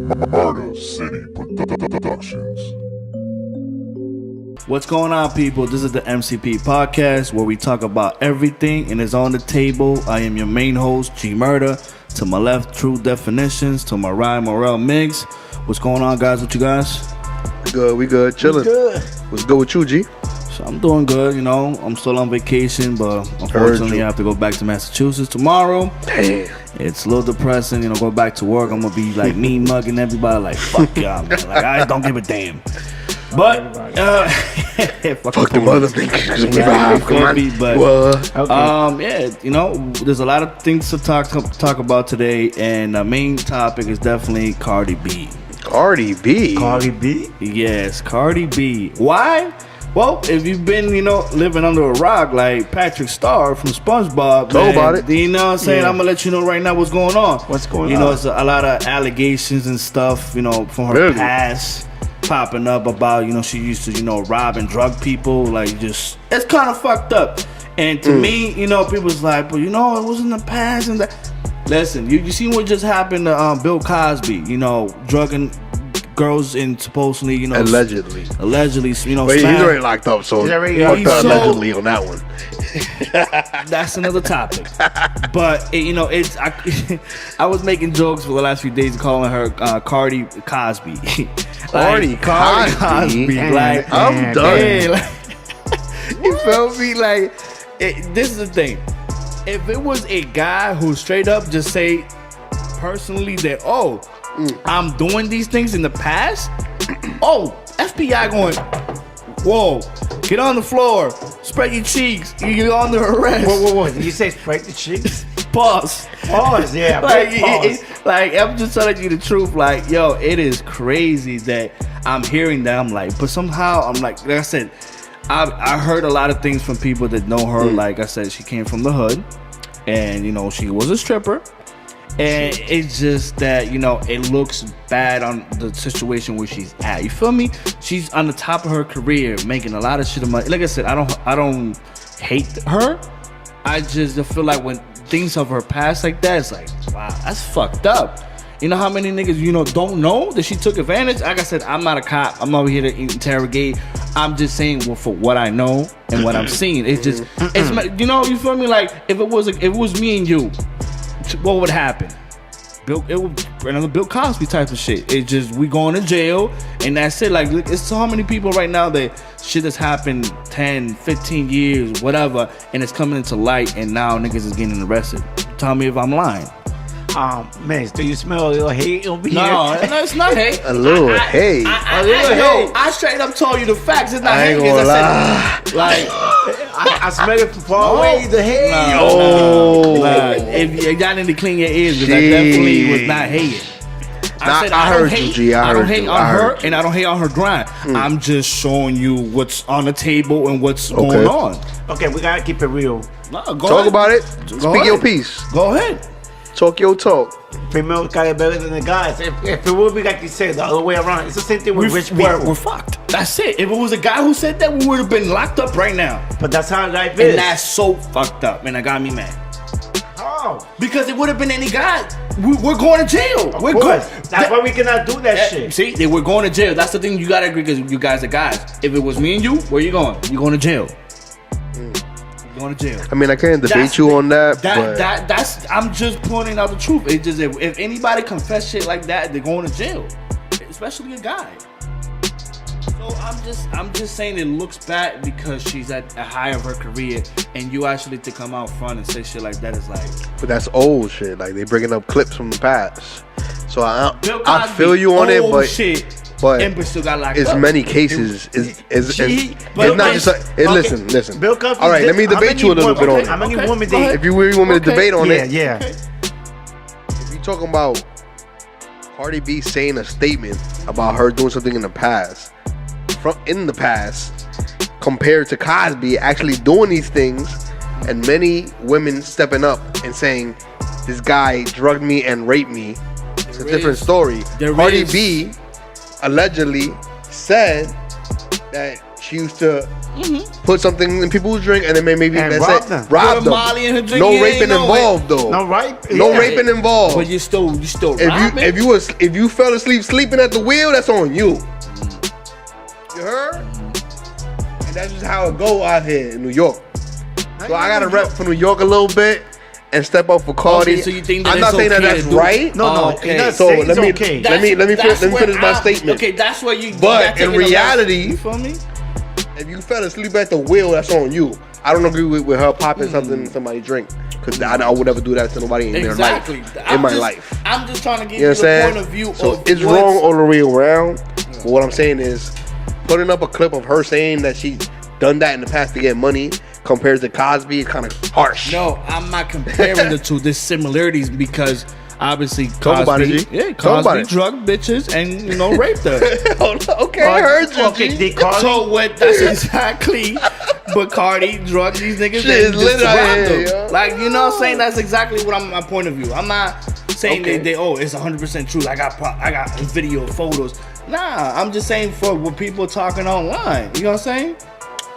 Murder City Productions. What's going on, people? This is the MCP Podcast, where we talk about everything and is on the table. I am your main host, G Murder. To my left, True Definitions. To my right, Morel Miggs. What's going on, guys? With you guys? We good, chilling. What's good with you, G? So I'm doing good, you know. I'm still on vacation, but unfortunately I have to go back to Massachusetts tomorrow. Damn. It's a little depressing, you know, go back to work. I'm going to be like mean mugging everybody like, fuck y'all, man. Like, I don't give a damn. But, fuck the mother niggas. Yeah, you know, there's a lot of things to talk about today, and the main topic is definitely Cardi B. Cardi B? Cardi B? Yes, Cardi B. Why? Well, if you've been, you know, living under a rock like Patrick Star from SpongeBob, Know about it. You know what I'm saying? Yeah. I'm going to let you know right now what's going on. What's going on? You know, it's a lot of allegations and stuff, you know, from her Really? past popping up about, you know, she used to, you know, rob and drug people. Like, just, it's kind of fucked up. And to me, you know, people's like, but you know, it was in the past and that. Listen, you see what just happened to Bill Cosby, you know, drugging girls and supposedly, you know, Allegedly, you know, but he's already locked up, so He's already fuck locked the up. allegedly on that one. that's another topic. But you know, it's I was making jokes for the last few days calling her Cardi Cosby. Cardi Cosby? Like, I'm done. yeah, like, you feel me? Like, this is the thing. If it was a guy who straight up just say personally that, I'm doing these things in the past. FBI going, whoa, get on the floor, spread your cheeks, you're under arrest. Whoa. Did you say spread the cheeks? Pause. Pause, yeah. Like, Pause. like, I'm just telling you the truth. Like, yo, it is crazy that I'm hearing that. I'm like, but somehow I'm like I said, I heard a lot of things from people that know her. Like I said, she came from the hood, and you know, she was a stripper. And it's just that, you know, it looks bad on the situation where she's at. You feel me? She's on the top of her career, making a lot of shit of money. Like I said, I don't hate her. I just feel like when things of her past like that, it's like, wow, that's fucked up. You know how many niggas, you know, don't know that she took advantage? Like I said, I'm not a cop. I'm over here to interrogate. I'm just saying, well, for what I know and what I'm seeing. It's just, it's, you know, you feel me? Like, if it was me and you, what would happen? It would another Bill Cosby type of shit. It just, we going to jail and that's it. Like, look, it's so many people right now that shit has happened 10, 15 years, whatever, and it's coming into light, and now niggas is getting arrested. Tell me if I'm lying. Man, do you smell a little hate over here? No, it's not hate. A little hate. I straight up told you the facts. It's not I hate. ain't gonna lie. Like, I smell it from far away. The hate. If y'all need to clean your ears, because I definitely was not hating. I heard you, G. I don't heard hate you. on I her, heard you. and I don't hate on her grind. I'm just showing you what's on the table and what's going on. Okay, we gotta keep it real. No, Talk about it. Go Speak ahead. your piece. Go ahead. Talk your talk. Females got it better than the guys. If it would be like you said, the other way around, it's the same thing with rich people. We're fucked. That's it. If it was a guy who said that, we would have been locked up right now. But that's how life is. And that's so fucked up, and it got me mad. How? Because it would have been any guy. We're going to jail. Of course. That's why we cannot do that shit. See, we're going to jail. That's the thing you gotta agree, because you guys are guys. If it was me and you, where you going? You going to jail. You're going to jail. I mean, I can't debate you on that, but That's I'm just pointing out the truth. It's just if anybody confess shit like that, they're going to jail, especially a guy. So I'm just saying it looks bad because she's at a high of her career, and you actually to come out front and say shit like that is like. but that's old shit. Like, they bringing up clips from the past. So Bill I Cosby, feel you on it, old but shit. but Ember still got locked it's up. many cases. It's Bill not just. Cosby- Listen. Bill Cosby. All right, let me debate you a little bit on it. How many Okay, women go ahead. did? If you really want me to debate on it, Yeah. if you're talking about Cardi B saying a statement about her doing something in the past, compared to Cosby actually doing these things, and many women stepping up and saying, this guy drugged me and raped me, it's a different story. Cardi B allegedly said that she used to put something in people's drink and then maybe And that's rob it, them. rob Put them. Molly in her drink, No yeah, raping no, involved though. No, right? No Yeah. raping involved. But you still robbing. If you fell asleep sleeping at the wheel, that's on you. You heard? And that's just how it go out here in New York. So I gotta rep for New York a little bit and step up for Cardi. Okay, so you think that I'm not it's saying that okay that's to do- right. No, Okay. it does So say let it's me okay. let me finish my statement. Okay, that's where you. But in reality, you feel me? if you fell asleep at the wheel, that's on you. I don't agree with her popping something in somebody's drink because I would never do that to nobody in Exactly. their life. In my life. I'm just trying to give You know you what I'm the saying? point of view So of it's what's- wrong all the way around. But what I'm saying is, putting up a clip of her saying that she's done that in the past to get money compared to Cosby is kind of harsh. No, I'm not comparing the two. There's similarities because obviously Talk about it, Cosby, G. yeah, Talk about Cosby it. drugged bitches and raped her. Okay, I heard you. Okay, G. they call So what? That's exactly. Bacardi drugged these niggas Shit and is lit just out robbed here, them. yo. Like, you know what I'm saying? That's exactly what my point of view. I'm not saying Okay. it's 100% true. I got video, photos. Nah, I'm just saying for what people talking online. You know what I'm saying?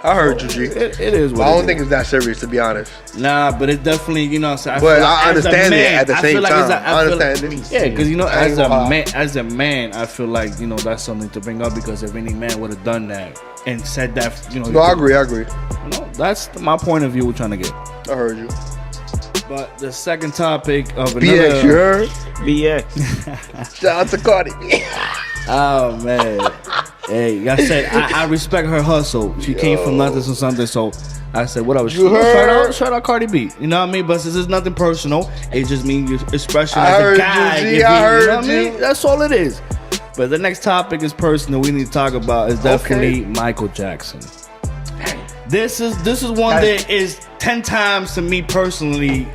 I heard you, G. It is what But I don't it think is. it's that serious, to be honest. Nah, but it definitely, you know what I'm saying? But feel I as a understand it man, at the I same feel like time. it's I understand it. Yeah, because you know, I ain't as a gonna lie. man, I feel like, you know, that's something to bring up because if any man would have done that and said that, you know, No, I agree. You know, that's my point of view we're trying to get. I heard you. But the second topic of BX, you another, heard? BX. Shout out to Cardi. oh man, hey, like I said, I respect her hustle. She came from nothing to something, so I said, whatever. You heard? Shout out Cardi B. You know what I mean? But this is nothing personal. It just means your expression I as heard a you, guy. G, you know I heard what I mean? you. That's all it is. But the next topic is personal. We need to talk about is definitely Michael Jackson. This is one that is 10 times to me personally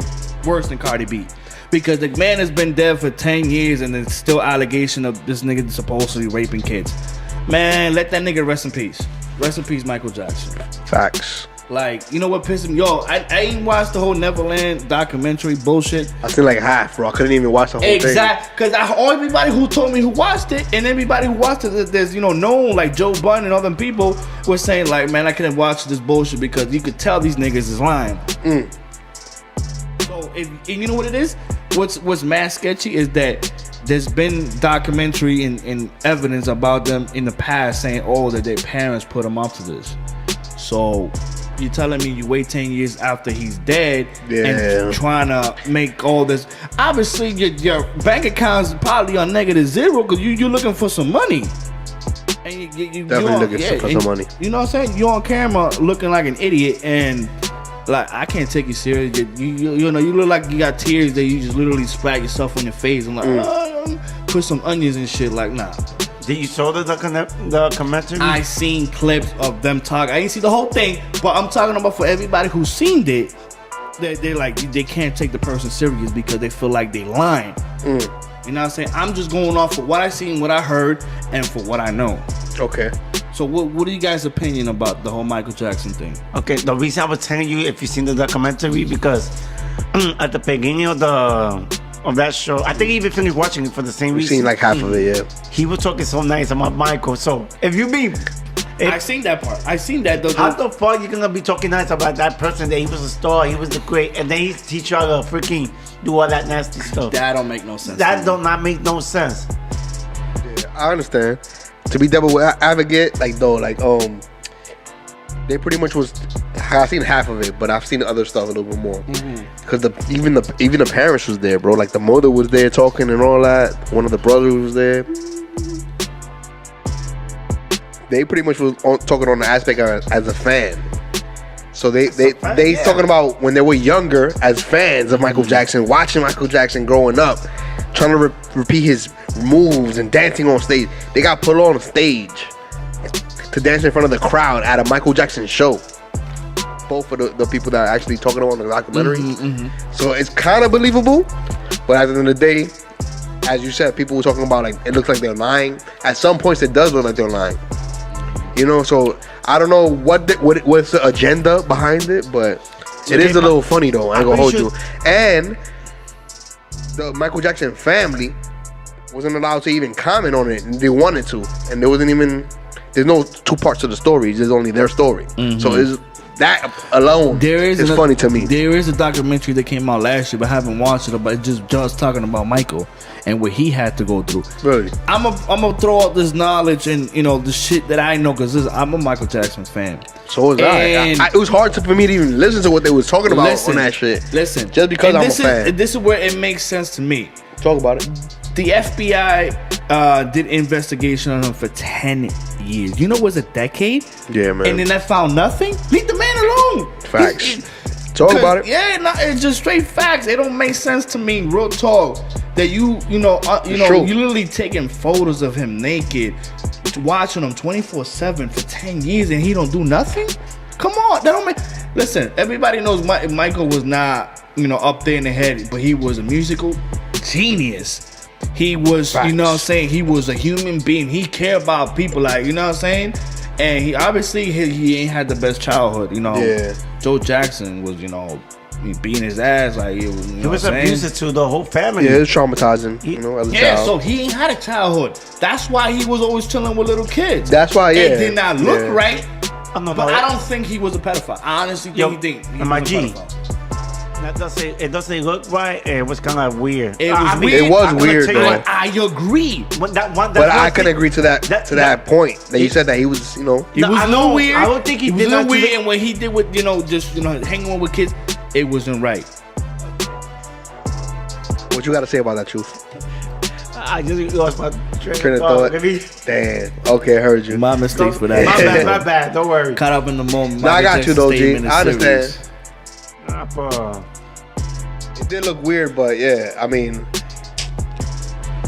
worse than Cardi B. Because the man has been dead for 10 years and there's still allegation of this nigga supposedly raping kids. Man, let that nigga rest in peace. Rest in peace, Michael Jackson. Facts. Like, you know what pissed me? Yo, I ain't watched the whole Neverland documentary bullshit. I seen like half, bro. I couldn't even watch the whole thing. Exactly, because everybody who told me who watched it, and everybody who watched it, there's, you know, known, like Joe Budden and other people were saying, like, man, I couldn't watch this bullshit because you could tell these niggas is lying. So, and you know what it is? What's mad sketchy is that there's been documentary and evidence about them in the past saying, oh, that their parents put them up to this. So you're telling me you wait 10 years after he's dead and trying to make all this. Obviously, your bank account's probably on -0 because you're looking for some money. And you Definitely looking for some money. You know what I'm saying? You're on camera looking like an idiot and like, I can't take you serious. You know, you look like you got tears that you just literally splat yourself on your face. I'm like, put some onions and shit. Like, nah. Did you saw the documentary? I seen clips of them talk. I didn't see the whole thing, but I'm talking about for everybody who's seen it. They're like, they can't take the person serious because they feel like they lying. You know what I'm saying? I'm just going off for what I seen, what I heard, and for what I know. Okay. So what are you guys' opinion about the whole Michael Jackson thing? Okay, the reason I was telling you if you've seen the documentary because at the beginning of that show, I think he even finished watching it for the same We've reason. seen like half of it, yeah. He was talking so nice about Michael. So if you be, I seen that part. I seen that though. how the fuck you gonna be talking nice about that person that he was a star, he was the great, and then he tried to freaking do all that nasty stuff? That don't make no sense. That do not make no sense. Yeah, I understand. To be double advocate, like though, like they pretty much was. I've seen half of it, but I've seen the other stuff a little bit more. Because even the parents was there, bro. Like the mother was there talking and all that. One of the brothers was there. They pretty much was talking on the aspect as a fan. So they talking about when they were younger as fans of Michael Jackson, watching Michael Jackson growing up, trying to repeat his moves and dancing on stage. They got put on stage to dance in front of the crowd at a Michael Jackson show. Both of the people that are actually talking about the documentary. So it's kind of believable, but at the end of the day, as you said, people were talking about like it looks like they're lying. At some points, it does look like they're lying. You know, so I don't know what's the agenda behind it, but it is a little funny though. I ain't gonna hold you. And the Michael Jackson family wasn't allowed to even comment on it, and they wanted to, and there wasn't even. there's no two parts to the story. There's only their story. So is that alone is funny to me. There is a documentary that came out last year, but I haven't watched it. But it's just talking about Michael and what he had to go through. Really? I'm gonna throw out this knowledge and the shit that I know because I'm a Michael Jackson fan. So was I. It was hard for me to even listen to what they was talking about on that shit. Listen, just because I'm a fan. This is where it makes sense to me. Talk about it. The FBI did investigation on him for 10 years. You know, it was a decade. Yeah, man. And then I found nothing. Leave the man alone. Facts. Talk about it. Yeah, it's just straight facts. It don't make sense to me. Real talk. That you literally taking photos of him naked, watching him 24/7 for 10 years, and he don't do nothing. Come on, that don't make. Listen, everybody knows Michael was not up there in the head, but he was a musical genius. He was, Facts. you know what I'm saying? He was a human being. He cared about people, like, you know what I'm saying? And he obviously he ain't had the best childhood, Yeah. Joe Jackson was, he beating his ass, like, he was abusive to the whole family. Yeah, it was traumatizing, as a child. So he ain't had a childhood. That's why he was always chilling with little kids. That's why, It did not look right. But I don't think he was a pedophile. I honestly think he was a pedophile. It doesn't look right. It was kind of weird. It was weird. It was weird, though. I agree. But I can agree to that point that you said that he was, He was a little weird. I don't think he was did a little that weird. And what he did with, hanging with kids, it wasn't right. What you got to say about that, Truth? I just lost my train of thought. Damn. Okay, I heard you. My mistakes for that. My bad. Don't worry. Caught up in the moment. No, I got you though, G. I understand. It did look weird, but yeah, I mean,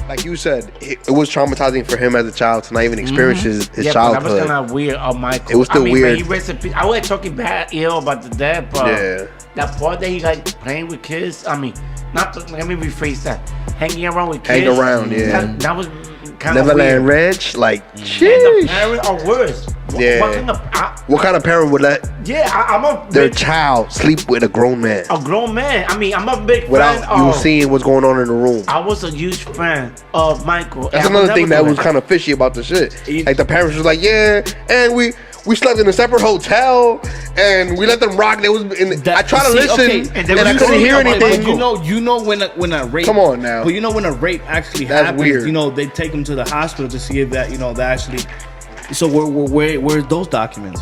like you said, it was traumatizing for him as a child to not even experience his childhood. But that was kind of weird on Michael. It was still weird. I was talking bad, about the dad, but that part that he like playing with kids. I mean, let me rephrase that. Hanging around with kids. Hang around, yeah. That was kind of Neverland weird. Ranch, like, And the sheesh. parents are worse. Yeah. What kind of parent would let their child sleep with a grown man? A grown man. I mean, I'm a big fan without you seeing what's going on in the room. I was a huge fan of Michael. That's another thing that was kind of fishy about the shit. Like the parents was like, yeah, and we slept in a separate hotel and we let them rock. They was I tried to listen and I couldn't hear anything. You know when a rape. Come on now. But when a rape actually That's happens, weird. They take them to the hospital to see if that that actually. So where's those documents?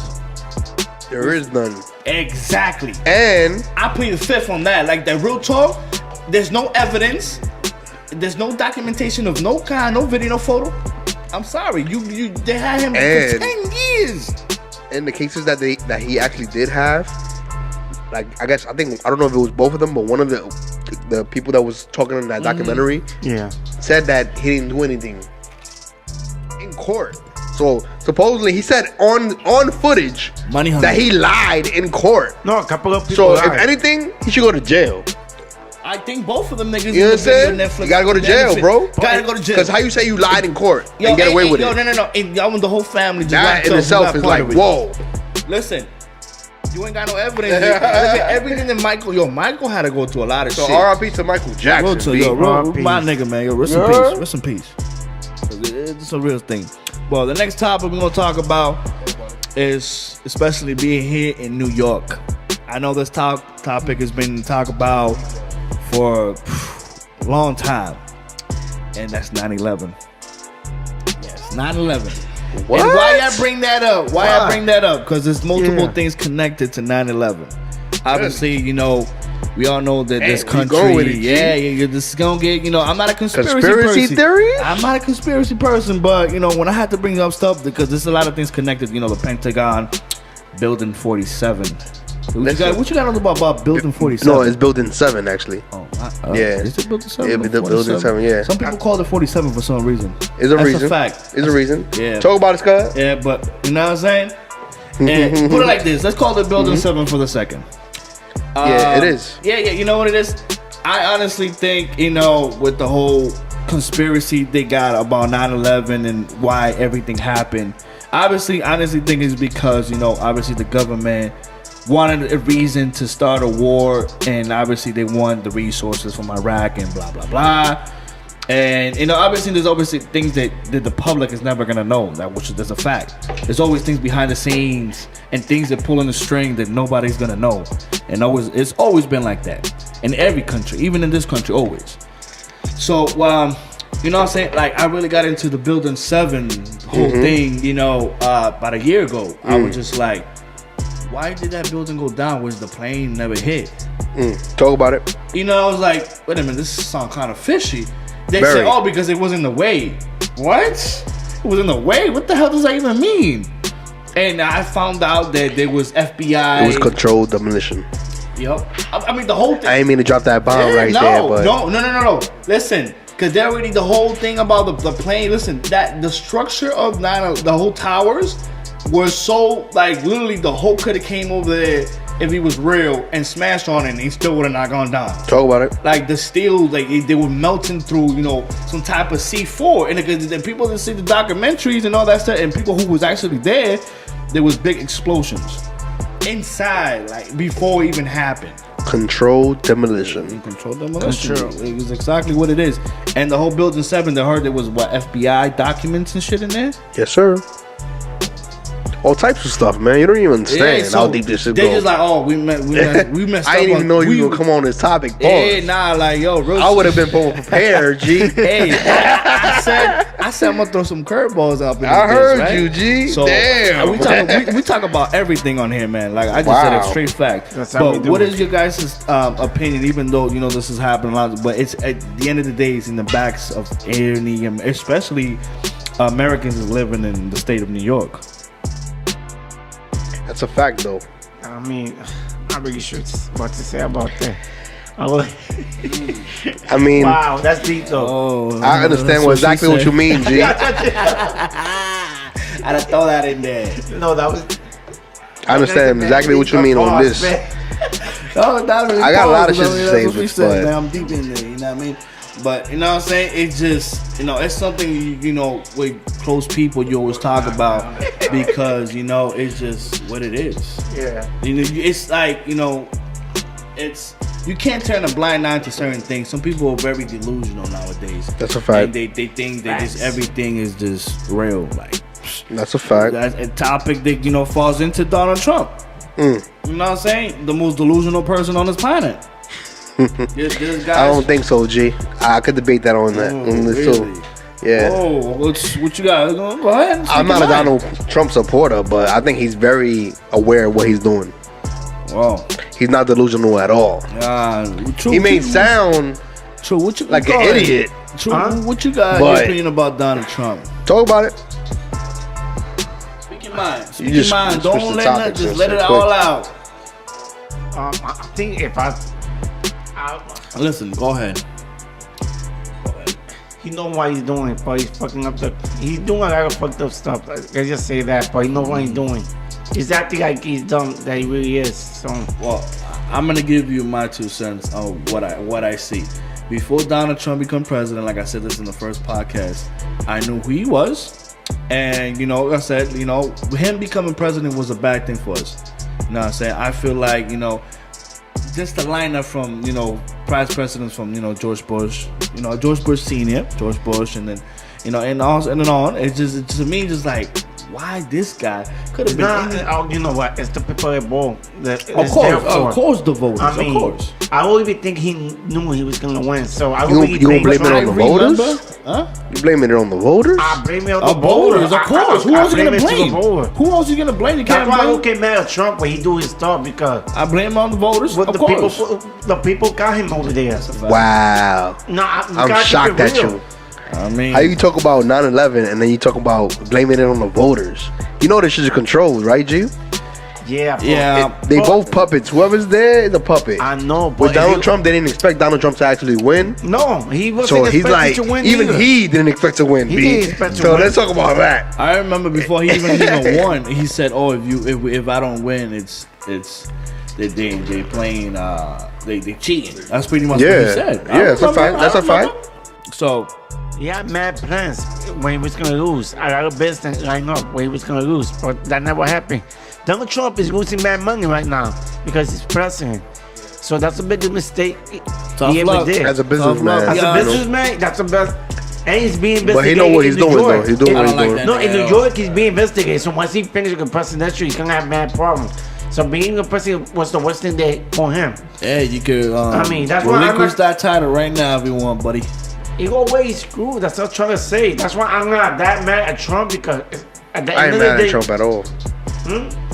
There is none. Exactly. And I plead the fifth on that. Like that real talk. There's no evidence. There's no documentation of no kind, no video, no photo. I'm sorry. They had him for 10 years. In the cases that he actually did have, like I don't know if it was both of them, but one of the people that was talking in that documentary said that he didn't do anything in court. So supposedly he said on footage that he lied in court. No, a couple of people So if anything, he should go to jail. I think both of them niggas. You know what I'm saying? You gotta go to jail, bro. Gotta go to jail. Because how you say you lied in court and get away with it? No. And y'all want the whole family just that in itself is like, whoa. Listen, you ain't got no evidence. Everything that Michael had to go through a lot of shit. So R.I.P. to Michael Jackson. My nigga, man. Rest in peace. Rest in peace. It's a real thing. Well, the next topic we're gonna talk about is especially being here in New York. I know this topic has been talked about for a long time, and that's 9/11. Yes, 9/11. What? And why I bring that up? I bring that up? Because there's multiple things connected to 9/11. Obviously, we all know that this country, this is gonna get, I'm not a conspiracy person. Theory? I'm not a conspiracy person, but when I had to bring up stuff because there's a lot of things connected. The Pentagon, Building 47. What you got on about Building 47? No, it's Building 7 actually. Yeah. Is it Building 7? Yeah, Building 7. Yeah. Some people call it 47 for some reason. It's a That's reason. a fact. It's a reason. Yeah. Talk about it, Scott. Yeah, but you know what I'm saying? And put it like this. Let's call it Building 7 for the second. Yeah, it is. Yeah, you know what it is? I honestly think, with the whole conspiracy they got about 9/11 and why everything happened, honestly think it's because, obviously the government wanted a reason to start a war, and obviously they want the resources from Iraq and blah, blah, blah. And obviously there's obviously things that the public is never gonna know, that's a fact. There's always things behind the scenes and things that pull in the string that nobody's gonna know. And it's always been like that in every country, even in this country, always. So you know what I'm saying? Like, I really got into the Building 7 whole thing, about a year ago. I was just like, why did that building go down? Was the plane never hit? Talk about it. I was like, wait a minute, this sounds kind of fishy. They said, oh, because it was in the way. What? It was in the way? What the hell does that even mean? And I found out that there was FBI. It was controlled demolition. Yep. I mean, the whole thing. I ain't mean to drop that bomb there, but No. Listen, because they're already the whole thing about the plane. Listen, that the structure of the whole towers was so, like, literally the Hulk could have came over there if he was real and smashed on it, and he still would have not gone down. Talk about it. Like, the steel, like, they were melting through, some type of C4. And the people that see the documentaries and all that stuff, and people who was actually there was big explosions inside, like, before it even happened. Controlled demolition. Controlled demolition. It was exactly what it is. And the whole Building 7, they heard there was, FBI documents and shit in there? Yes, sir. All types of stuff, man. You don't even understand how deep this shit goes. They just like, oh, we messed up. I didn't even know you would come on this topic. Yeah, nah, like, yo, I would have been more prepared, G. Hey, I said I'm gonna throw some curveballs up in this I heard right? you, G. So, damn. We talk about everything on here, man. Like, I just said it straight fact. But what is your guys' opinion, even though, this is happening a lot, but it's at the end of the day, it's in the backs of any, especially Americans living in the state of New York. That's a fact, though. I mean, I'm really sure what to say about that. I mean, wow, that's deep though. I understand exactly what you mean, G. I had to throw that in there. No, that was. I understand exactly what you mean on this. I got a lot of shit to say, but man, I'm deep in there. You know what I mean? But you know what I'm saying? It's just, it's something, with close people you always talk about because, it's just what it is. Yeah. It's like, it's, you can't turn a blind eye to certain things. Some people are very delusional nowadays. That's a fact. And they think that just everything is just real. Like, that's a fact. That's a topic that, falls into Donald Trump. You know what I'm saying? The most delusional person on this planet. This I don't think so, G. I could debate that on that. Really? Yeah. Oh, what you got? Go ahead. I'm not a Donald Trump supporter, but I think he's very aware of what he's doing. Wow. He's not delusional at all. He may sound like an idiot. True. What you got your opinion about Donald Trump? Talk about it. Speak your mind. Speak your mind. Don't let nothing. Just let it all out. I think if listen, go ahead. He know what he's doing, but he's fucking up he's doing a lot of fucked up stuff. I just say that, but he know what he's doing. He's acting like he's dumb that he really is. So, well, I'm gonna give you my 2 cents on what I see. Before Donald Trump became president, like I said this in the first podcast, I knew who he was, and like I said, him becoming president was a bad thing for us. You know what I'm saying? I feel like just the lineup from past presidents from George Bush, George Bush Senior, George Bush, and then and on. It's just to me just like, why this guy could have been? You know what? It's the people that vote. Of course, the voters. I mean, of course. I don't even think he knew he was gonna win. So I you gonna blame it on the voters? Huh? You blaming it on the voters? I blame it on the voters. Of course. Who else are you gonna blame? Who else are you gonna blame? You can't blame. blame. I get mad at Trump when he do his stuff because I blame on the voters. Of course. The people got him over there. Wow. I'm shocked at you. I mean, how you talk about 9/11 and then you talk about blaming it on the voters? You know this shit is controlled, right, G? Yeah. They both puppets. Whoever's there is a puppet. I know, but with Donald Trump, they didn't expect Donald Trump to actually win. No, he wasn't expecting to win. Even either. he didn't expect to win. He didn't expect to so win. Let's talk about that. I remember before he even won, he said, "Oh, if I don't win, it's they playing they cheating." That's pretty much what he said. Yeah, that's a fact. That's a fact. So. He had mad plans when he was going to lose. I got a business line up when he was going to lose, but that never happened. Donald Trump is losing mad money right now because he's president. So that's a big mistake. Tough he luck. ever did. As a businessman. As Yeah. a businessman, that's the best. And he's being investigated. But he know what he's doing, though. He's doing what he's doing. No, in New York, he's being investigated. So once he finishes the presidential, he's gonna have mad problems. So being a president was the worst thing for him. Yeah, you could. I mean, that's why relinquish that title right now if you want, buddy. He always screwed. That's what I'm trying to say. That's why I'm not that mad at Trump because at the I end ain't of the mad day, at Trump at all.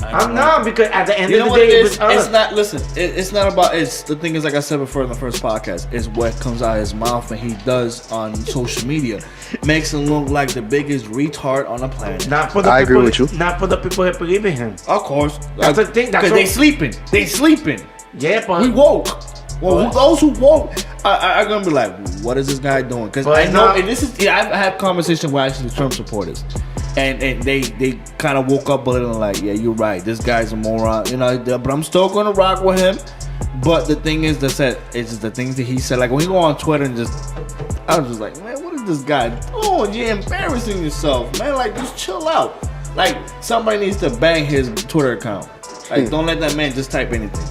I'm not because at the end You of know the what day, it it is? was us. It's not. Listen, it's not about. It's the thing is, like I said before in the first podcast, is what comes out of his mouth and he does on social media makes him look like the biggest retard on the planet. Not for the I people, agree with you. Not for the people that believe in him. Of course, That's the thing. That's because they sleeping. They sleeping. Yeah, but We woke. Well, those who woke are gonna be like, "What is this guy doing?" Because But I it's know, not- and this is, I've had conversation with actually Trump supporters, and they kind of woke up a little and like, "Yeah, you're right. This guy's a moron," you know. But I'm still gonna rock with him. But the thing is, it's just the things that he said. Like when he go on Twitter and I was just like, "Man, what is this guy doing? You're embarrassing yourself, man. Like just chill out. Like somebody needs to bang his Twitter account. Like don't let that man just type anything."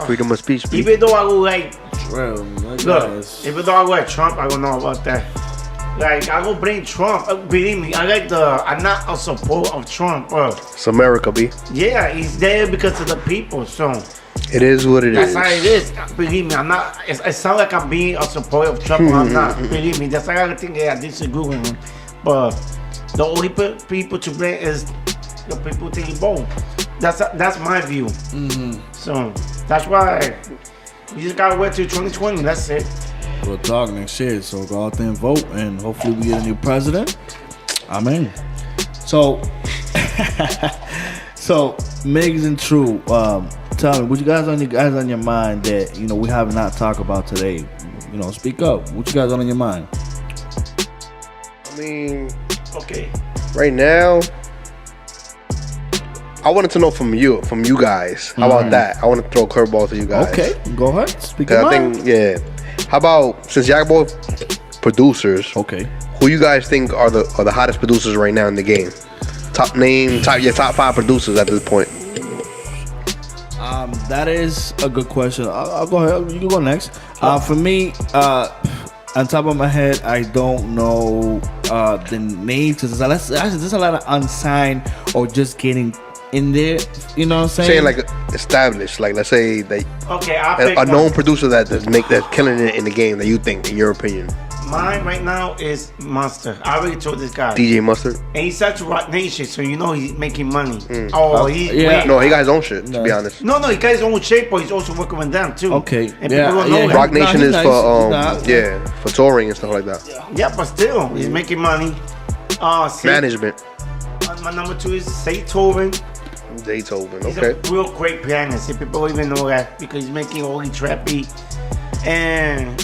Freedom of speech. B. even though I go like, Bro, look, even though I go like Trump, I don't know about that. Like I go blame Trump. Believe me, I'm not a supporter of Trump, bro. It's America, B. Yeah, he's there because of the people. So It is what it that's is. how it is. Believe me, I'm not. It sounds like I'm being a supporter of Trump, but I'm not. Believe me, that's like I think I disagree with him. But the only people to blame is the people taking vote. That's my view. So that's why you just gotta wait till 2020. That's it. We're talking and shit, so go out there and vote, and hopefully we get a new president. Amen. So, so Migs and True, tell me what you guys on your mind that we have not talked about today. Speak up. What you guys on your mind? I mean, Okay. right now, I wanted to know from you guys. How about that? I want to throw a curveball to you guys. Okay, go ahead. Speak 'Cause your I mind. think, yeah. How about, since y'all both producers, Okay. who you guys think are the hottest producers right now in the game? Your top 5 producers at this point. That is a good question. I'll go ahead. You can go next. For me, on top of my head, I don't know the names. There's a lot of unsigned or just getting in there. You know what I'm saying? Saying like established, like let's say that Okay, I'll pick a known one. producer that's killing it in the game that you think, in your opinion. Mine right now is Monster. I already told this guy. DJ Mustard. And he's such a Rock Nation, so he's making money. Oh, he's yeah. wait. No, he got his own shit. To be honest, No, he got his own shape, but he's also working with them too. Okay, And yeah, people don't know yeah. that. Rock Nation he's is nice. for He's not- for touring and stuff like that. Yeah, but still, he's making money. Management. My number 2 is Beethoven. Beethoven. He's Okay. a real great pianist. If people even know that, because he's making all the trap beat. And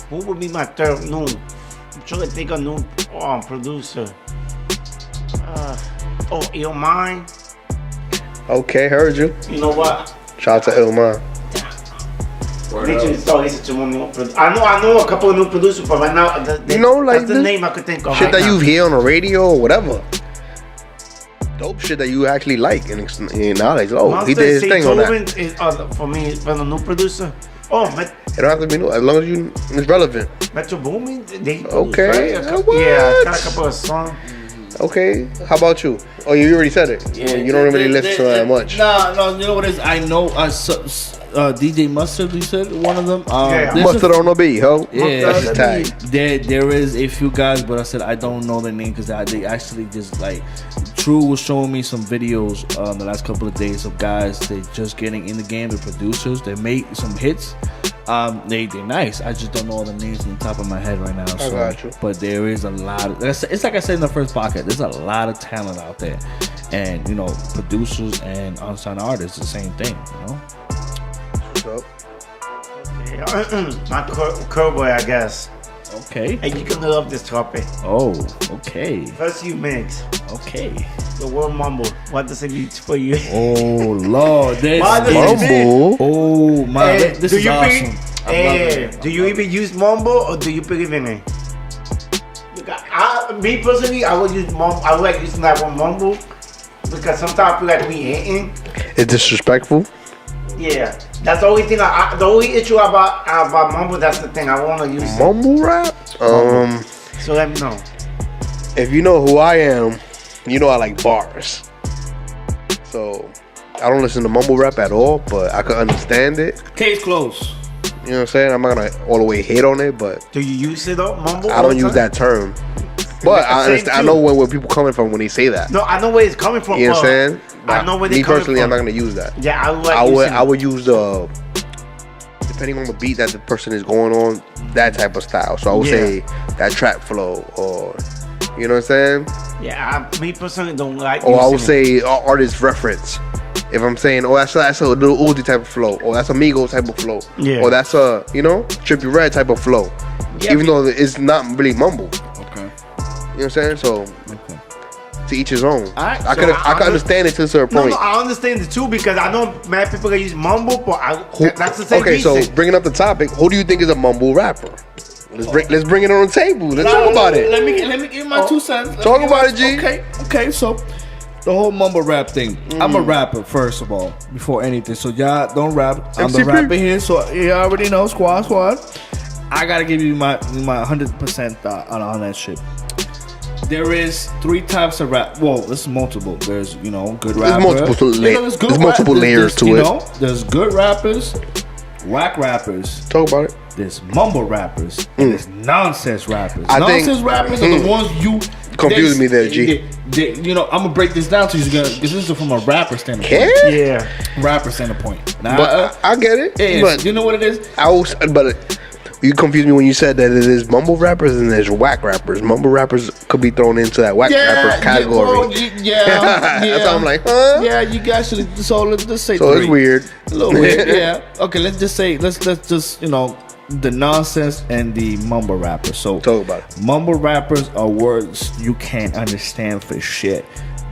who would be my third? No, I'm trying to think of a new producer. Illmind. Okay, heard you. You know what? Shout out to Ilma. Listen to one new producer. I know a couple of new producers, but right now, that's the name I could think of. Shit right that now. you hear on the radio or whatever. Dope shit that you actually like and knowledge. Oh, Monster he did his thing on that. Beethoven is for me for the new producer. Oh, It don't have to be new as long as it's relevant. Metro Boomin. They Okay, right? what? Yeah, got a couple of songs. Okay, how about you? Oh, you already said it. Yeah, You don't really listen to that much. No, you know what it is? I know DJ Mustard, you said one of them. Yeah. there's a- Mustard on the beat, ho. Yeah, That's his tag. there is a few guys, but I said I don't know their name because they actually just like True was showing me some videos the last couple of days of guys they just getting in the game. The producers they make some hits. They're nice. I just don't know all the names on the top of my head right now. I got you. But there is a lot of. It's like I said in the first pocket. There's a lot of talent out there, and producers and unsigned artists the same thing. What's up? My Cowboy, I guess. Okay. And you can love this topic. Oh. Okay. First, you mix Okay. the word mumble. What does it mean for you? Oh Lord, this Why does it is- mean? Mumble. Oh my, Hey, this do is you awesome. believe- I love Hey, it. do you even use mumble or do you believe in it? Me personally, I would use mumble. I would like using that one mumble because sometimes I feel like we hating. It's disrespectful. Yeah, That's the only thing. The only issue about mumble. That's the thing. I want to use mumble rap. So let me know. If you know who I am, you know I like bars. So I don't listen to mumble rap at all, but I could understand it. Case closed. You know what I'm saying? I'm not gonna all the way hate on it, but Do you use it though, mumble? I don't use that term. But I understand. I know where people coming from when they say that. No, I know where it's coming from. You know what I'm saying? I know where they Me coming personally, from. I'm not gonna use that. Yeah, I would use the, depending on the beat that the person is going on, that type of style. So I would say that trap flow, or you know what I'm saying? Yeah, me personally don't like. Or I would say artist reference. If I'm saying, oh, that's a little Uzi type of flow, or that's a Migos type of flow, Yeah. or that's a Trippie Redd type of flow, Yeah, even though it's not really mumble. Okay. You know what I'm saying? So to each his own. Alright, I could understand it to a certain point. No, I understand it too because I know mad people that use mumble, but that's the same Okay, reason. so bringing up the topic, who do you think is a mumble rapper? Let's bring it on the table. Let's talk about it. Let me give my 2 cents. Talk about it, G. Okay. So the whole mumble rap thing. I'm a rapper, first of all, before anything. So y'all don't rap. I'm the MCP. rapper here. So you already know, squad. I gotta give you my 100% thought on that shit. There is 3 types of rap. Well, there's multiple. There's good rappers. There's multiple layers to it. There's good rappers, whack rappers. Talk about it. There's mumble rappers and there's nonsense rappers. I think- Nonsense rappers are the ones you Confused me there, G. I'm gonna break this down to you because this is from a rapper standpoint. Yeah. Rapper standpoint. Now, But I get it. yeah, But you know what it is? you confused me when you said that it is mumble rappers and there's whack rappers. Mumble rappers could be thrown into that whack rappers category. Yeah. That's how I'm like, huh? Yeah, you guys should. So let's just say. So 3. it's weird. A little weird. Yeah. Okay. Let's just say. Let's just the nonsense and the mumble rappers. So Talk about it. mumble rappers are words you can't understand for shit.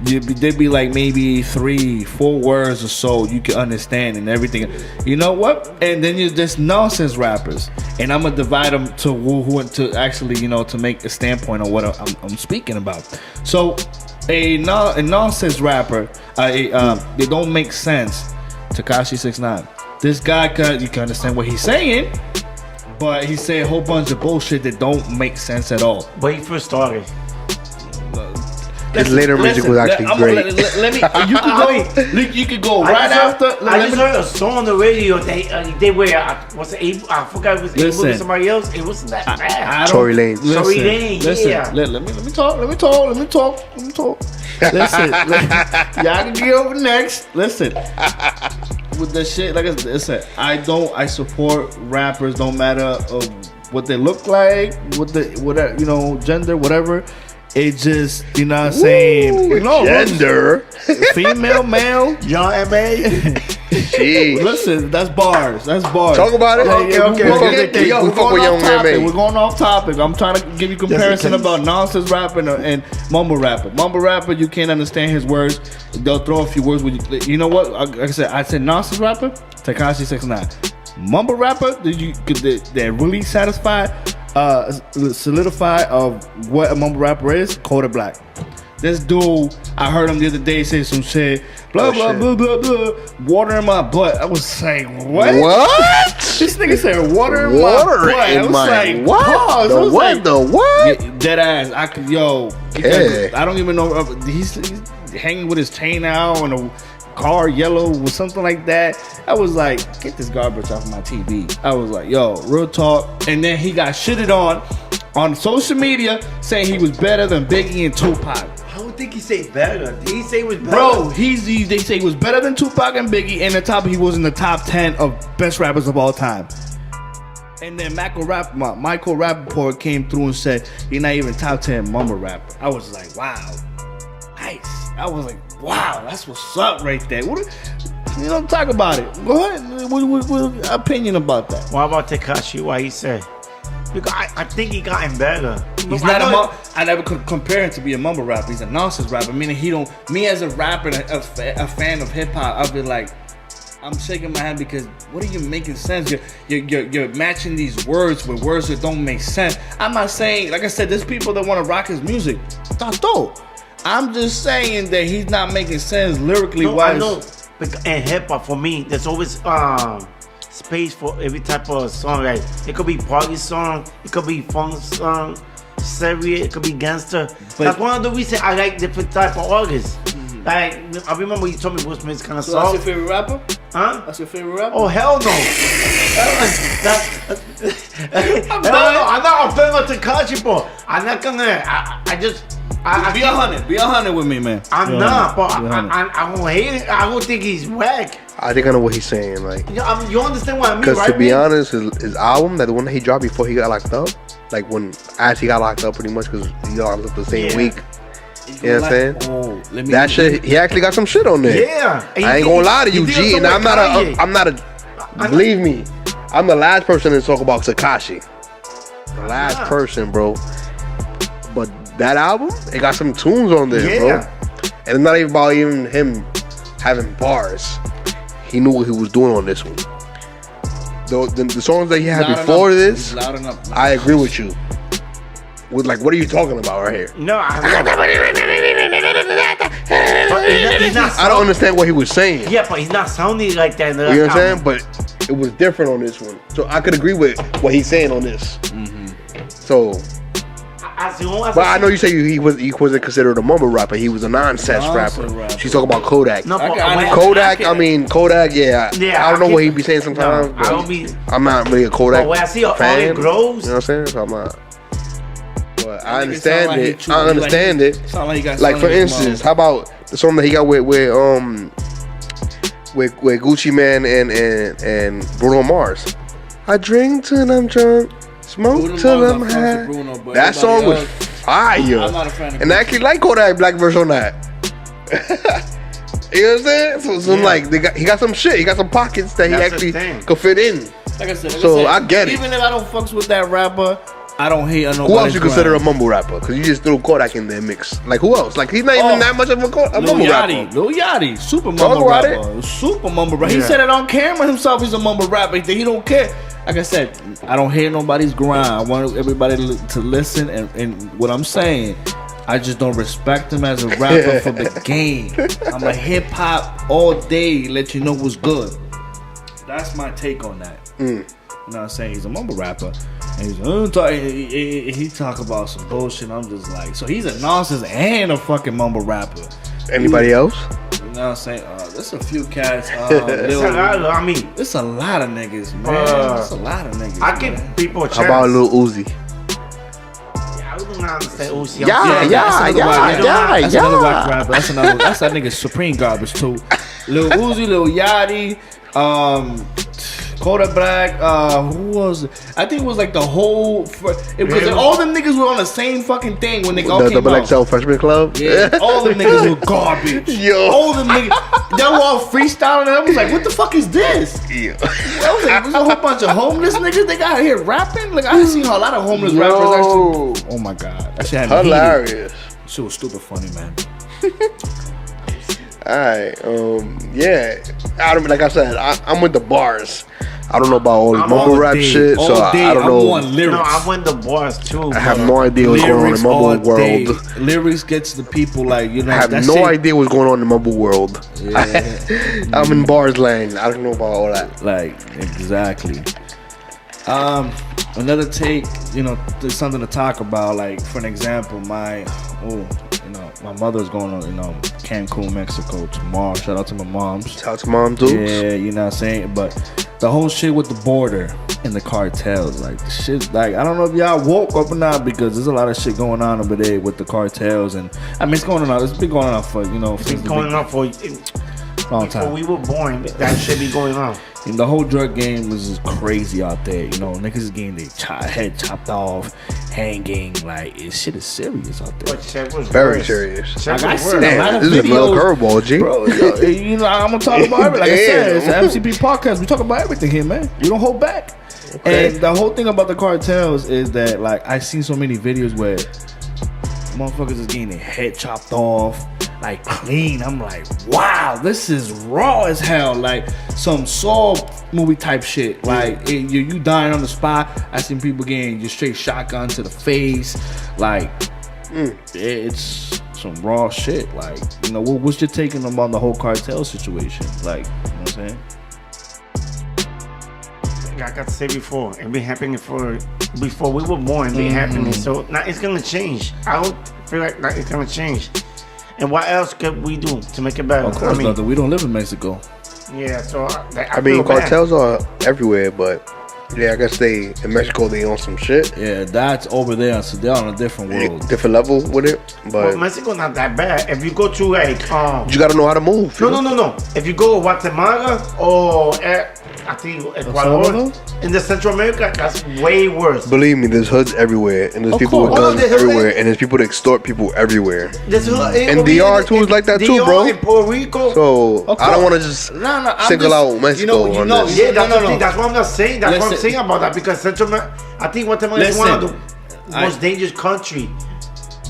They'd be like maybe 3-4 words or so you can understand and everything. You know what? And then you're just nonsense rappers, and I'm gonna divide them to who to actually to make a standpoint on what I'm speaking about. So a nonsense rapper, they don't make sense. Tekashi 6ix9ine. This guy you can understand what he's saying, but he say a whole bunch of bullshit that don't make sense at all. But he first started. His later music was actually great. Let me. You could go right after. I just heard a song on the radio. They were what's it? I forgot it was Abel or somebody else. It wasn't that bad. Tory Lanez. Tory Lanez, Listen, yeah. let me talk. Listen, y'all can get over next. Listen. With the shit, like I said, I support rappers. Don't matter what they look like, whatever, gender, whatever. It just, what I'm saying? Gender. Female, male. Young M.A. Jeez. Listen, that's bars. Talk about it. Okay. We fuck with Young M.A. We're going off topic. I'm trying to give you comparison about nonsense rapper and mumble rapper. Mumble rapper, you can't understand his words. They'll throw a few words. You know what? Like I said nonsense rapper, Tekashi 6ix9ine. Mumble rapper, they're really satisfied. Solidify of what a mumble rapper is. Kodak Black. This dude, I heard him the other day say some shit. Blah blah blah blah blah. Water in my butt. I was saying what? What? This nigga said water in my butt. I was like, what? Pause. The what? The what? Yeah, dead ass. I could I don't even know. He's hanging with his chain out and a car yellow or something like that. I was like, get this garbage off my TV. I was like, yo, real talk. And then he got shitted on social media saying he was better than Biggie and Tupac. I don't think he say better. Did he say he was better? Bro, they say he was better than Tupac and Biggie, and he was in the top 10 of best rappers of all time. And then Michael Rappaport came through and said he's not even top 10 mumble rapper. I was like, wow, nice. I was like, wow, that's what's up right there. Talk about it. Go ahead. What opinion about that? What about Tekashi? Why he said? Because I think he gotten better. He's not I never could compare him to be a mumble rapper. He's a nonsense rapper. Meaning me as a rapper, a fan of hip hop, I'll be like, I'm shaking my head because what are you making sense? You're matching these words with words that don't make sense. I'm not saying, like I said, there's people that want to rock his music. That's dope. I'm just saying that he's not making sense lyrically wise. I know. And hip hop for me, there's always space for every type of song. Like it could be party song, it could be funk song, serious, it could be gangster. That's one of the reasons I like different type of artists. Like I remember you told me Will Smith's kind of So soft. that's your favorite rapper? Huh? That's your favorite rapper? Oh hell no! I'm not offending with Tekashi, bro. I'm not gonna. I just. Be 100. Be 100 with me, man. I'm Be not, 100. but Be 100. I don't hate it. I don't think he's whack. I think I know what he's saying. Like, You understand what I mean, because right? to be honest, his album, that the one that he dropped before he got locked up, like when as he got locked up, pretty much because he got locked up the same week. You know what I'm saying? Oh, That shit, he actually got some shit on there. Yeah. I ain't gonna lie to you, G, and I'm not a. Believe me, I'm the last person to talk about Tekashi. The last person, bro. But that album, it got some tunes on there, bro. And it's not even about even him having bars. He knew what he was doing on this one. The songs that he had before this, I agree with you. With like, what are you talking about right here? No, he's not I don't understand what he was saying. Yeah, but he's not sounding like that. You know what I'm saying? But it was different on this one. So I could agree with what he's saying on this. So, but I know you say he wasn't considered a mumble rapper. He was a nonsense rapper. She's talking about Kodak. No, Kodak. Yeah. I don't know what he be saying sometimes. I'm not really a Kodak when I see all fan. it grows. You know what I'm saying? So I'm not. But I understand it. I understand it. Like for instance, how about the song that he got with Gucci Man and Bruno Mars? I drink till I'm drunk, smoke till I'm high. That song was fire. I'm not a fan of and I actually like Kodak Black verse on that. You know what I'm saying? So like he got some shit. He got some pockets that he actually could fit in. Like I said, I get it. Even if I don't fucks with that rapper, I don't hate nobody. Who else you consider a mumble rapper? Because you just threw Kodak in their mix. Like who else? Like he's not even that much of a mumble rapper. Lil Yachty, super mumble rapper. Super mumble rapper. He said it on camera himself. He's a mumble rapper. He don't care. Like I said, I don't hate nobody's grind. I want everybody to listen. And what I'm saying, I just don't respect him as a rapper for the game. I'm a hip hop all day. Let you know what's good. That's my take on that. You know what I'm saying? He's a mumble rapper. And he talk about some bullshit. I'm just like, so he's a nonsense and a fucking mumble rapper. Anybody else? You know what I'm saying? There's a few cats. It's a lot of niggas, man. It's a lot of niggas. I give people a chance. How about Lil Uzi? I don't understand Uzi. That's another whack rapper. That's that nigga supreme garbage too. Lil Uzi, Lil Yachty, Kodak Black, who was it? I think it was like the whole. Because all them niggas were on the same fucking thing when they all came Double out. XL Freshman Club? Yeah, all them niggas were garbage. Yo. All them niggas, they were all freestyling and I was like, what the fuck is this? Yeah. I was like, there's a whole bunch of homeless niggas they got here rapping? Like, I seen a lot of homeless rappers actually. Oh my god. That shit had me hilarious. heated. Shit was stupid funny, man. Alright, yeah. Like I said, I'm with the bars. I don't know about all the mumble rap shit, so I don't know. Lyrics. No, I went the bars too. I have no idea what's going on in the mumble world. Lyrics gets the people like, you know. I have no idea what's going on in the mumble world. Yeah. I'm in bars land. I don't know about all that. Like, exactly. Another take, you know, there's something to talk about. Like, for an example, my mother's going on, Cancun, Mexico tomorrow. Shout out to my moms. Shout out to mom, dudes. Yeah, you know what I'm saying? But the whole shit with the border and the cartels, like, the shit, like, I don't know if y'all woke up or not, because there's a lot of shit going on over there with the cartels. And, I mean, it's been going on for, It's been going on for long time. Before we were born, that shit be going on. And the whole drug game is just crazy out there. You know, niggas is getting their head chopped off, hanging. Like, shit is serious out there. But shit was very serious. Like, I seen a lot of this videos. is another curveball, G. Bro, you know, I'm gonna talk about everything. Like I said, it's an MCP podcast. We talk about everything here, man. We don't hold back. Okay. And the whole thing about the cartels is that, like, I've seen so many videos where motherfuckers is getting their head chopped off, like, clean. I'm like, wow, this is raw as hell. Like some Saw movie type shit. Like, you dying on the spot. I seen people getting just straight shotgun to the face. Like, it's some raw shit. Like, you know, what's your take on the whole cartel situation? Like, you know what I'm saying? like I said before, it been happening before we were born. It been happening. So now it's gonna change. I don't feel like it's gonna change. And what else could we do to make it better? Of course, nothing. We don't live in Mexico. Yeah, so I mean, cartels are everywhere, but yeah, I guess in Mexico they on some shit. Yeah, that's over there, so they're on a different world, different level with it. But Mexico not that bad. If you go to like, you gotta know how to move. No. If you go to Guatemala or I think Ecuador in the Central America, that's way worse. Believe me, there's hoods everywhere, and there's people with guns everywhere, and there's people that extort people everywhere. And DR too is like that too, bro. In Puerto Rico. So I don't want to just single out Mexico on this. Yeah, that's the thing. That's what I'm not saying. That's what I'm saying about that, because Central America, I think Guatemala is one of the most dangerous country.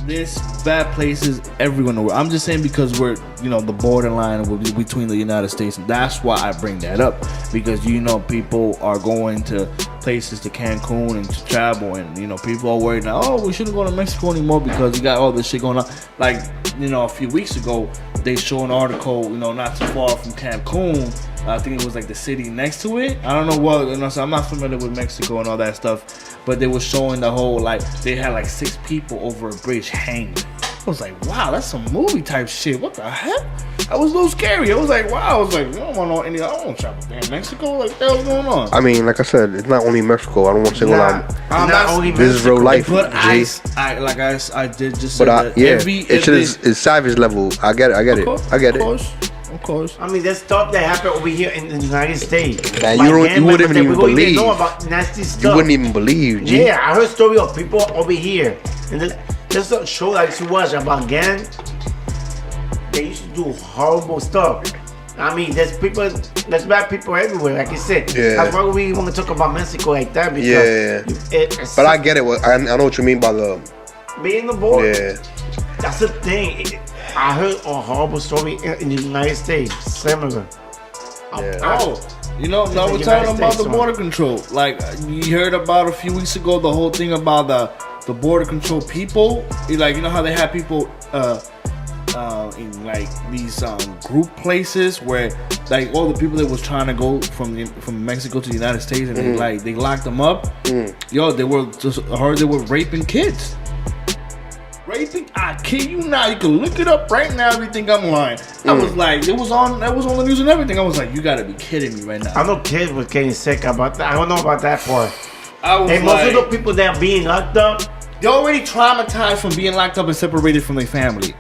There's bad places everywhere in the world. I'm just saying because we're, the borderline between the United States. And that's why I bring that up. Because, people are going to places to Cancun and to travel. And, people are worried now, we shouldn't go to Mexico anymore because you got all this shit going on. Like, a few weeks ago, they show an article, not too far from Cancun. I think it was like the city next to it. I don't know what, so I'm not familiar with Mexico and all that stuff. But they were showing the whole, they had 6 people over a bridge hanged. I was like, wow, that's some movie type shit. What the heck? That was a little scary. I was like, wow. I was like, I don't want to travel to Mexico. Like, what the hell's going on? I mean, like I said, it's not only Mexico. I don't want to single out. Not only this is real life. But I did just say that. It's savage level. I get it. I get it. Of course. I mean, there's stuff that happened over here in the United States. Man, you wouldn't even believe. Know about nasty stuff. You wouldn't even believe. G. Yeah, I heard story of people over here, and there's a show I used to watch about gang. They used to do horrible stuff. I mean, there's bad people everywhere, like you said. Yeah. That's why we want to talk about Mexico like that, because but I get it. I know what you mean by the being the border. Yeah. That's the thing. I heard a horrible story in the United States, similar. Now we're talking about the border control. Like, you heard about a few weeks ago, the whole thing about the border control people. Like, how they have people in these group places where all the people that was trying to go from Mexico to the United States, and they locked them up. Yo, they were raping kids. Raping? I kid you not. You can look it up right now if you think I'm lying. I was like, that was on the news and everything. I was like, you gotta be kidding me right now. I know kids was getting sick about that. I don't know about that part. And most of the people that are being locked up, they're already traumatized from being locked up and separated from their family.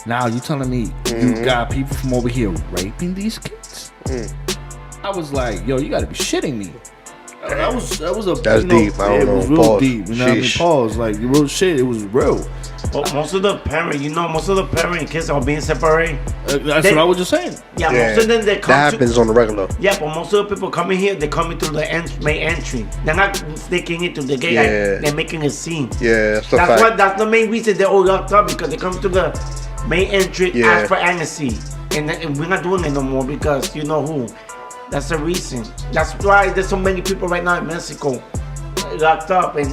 Now you telling me you got people from over here raping these kids? I was like, yo, you gotta be shitting me. That's deep. I don't know. It was real deep. You know what I mean? Pause. Like, real shit. It was real. But most of the parents and kids are being separated. That's what I was just saying. Yeah, most of them, they come that happens on the regular. Yeah, but most of the people coming here, they coming through the main entry. They're not sneaking into the gate. They're making a scene. Yeah, that's the main reason they're all locked up, because they come to the main entry, ask for amnesty, and we're not doing it no more because you know who. That's the reason. That's why there's so many people right now in Mexico locked up, and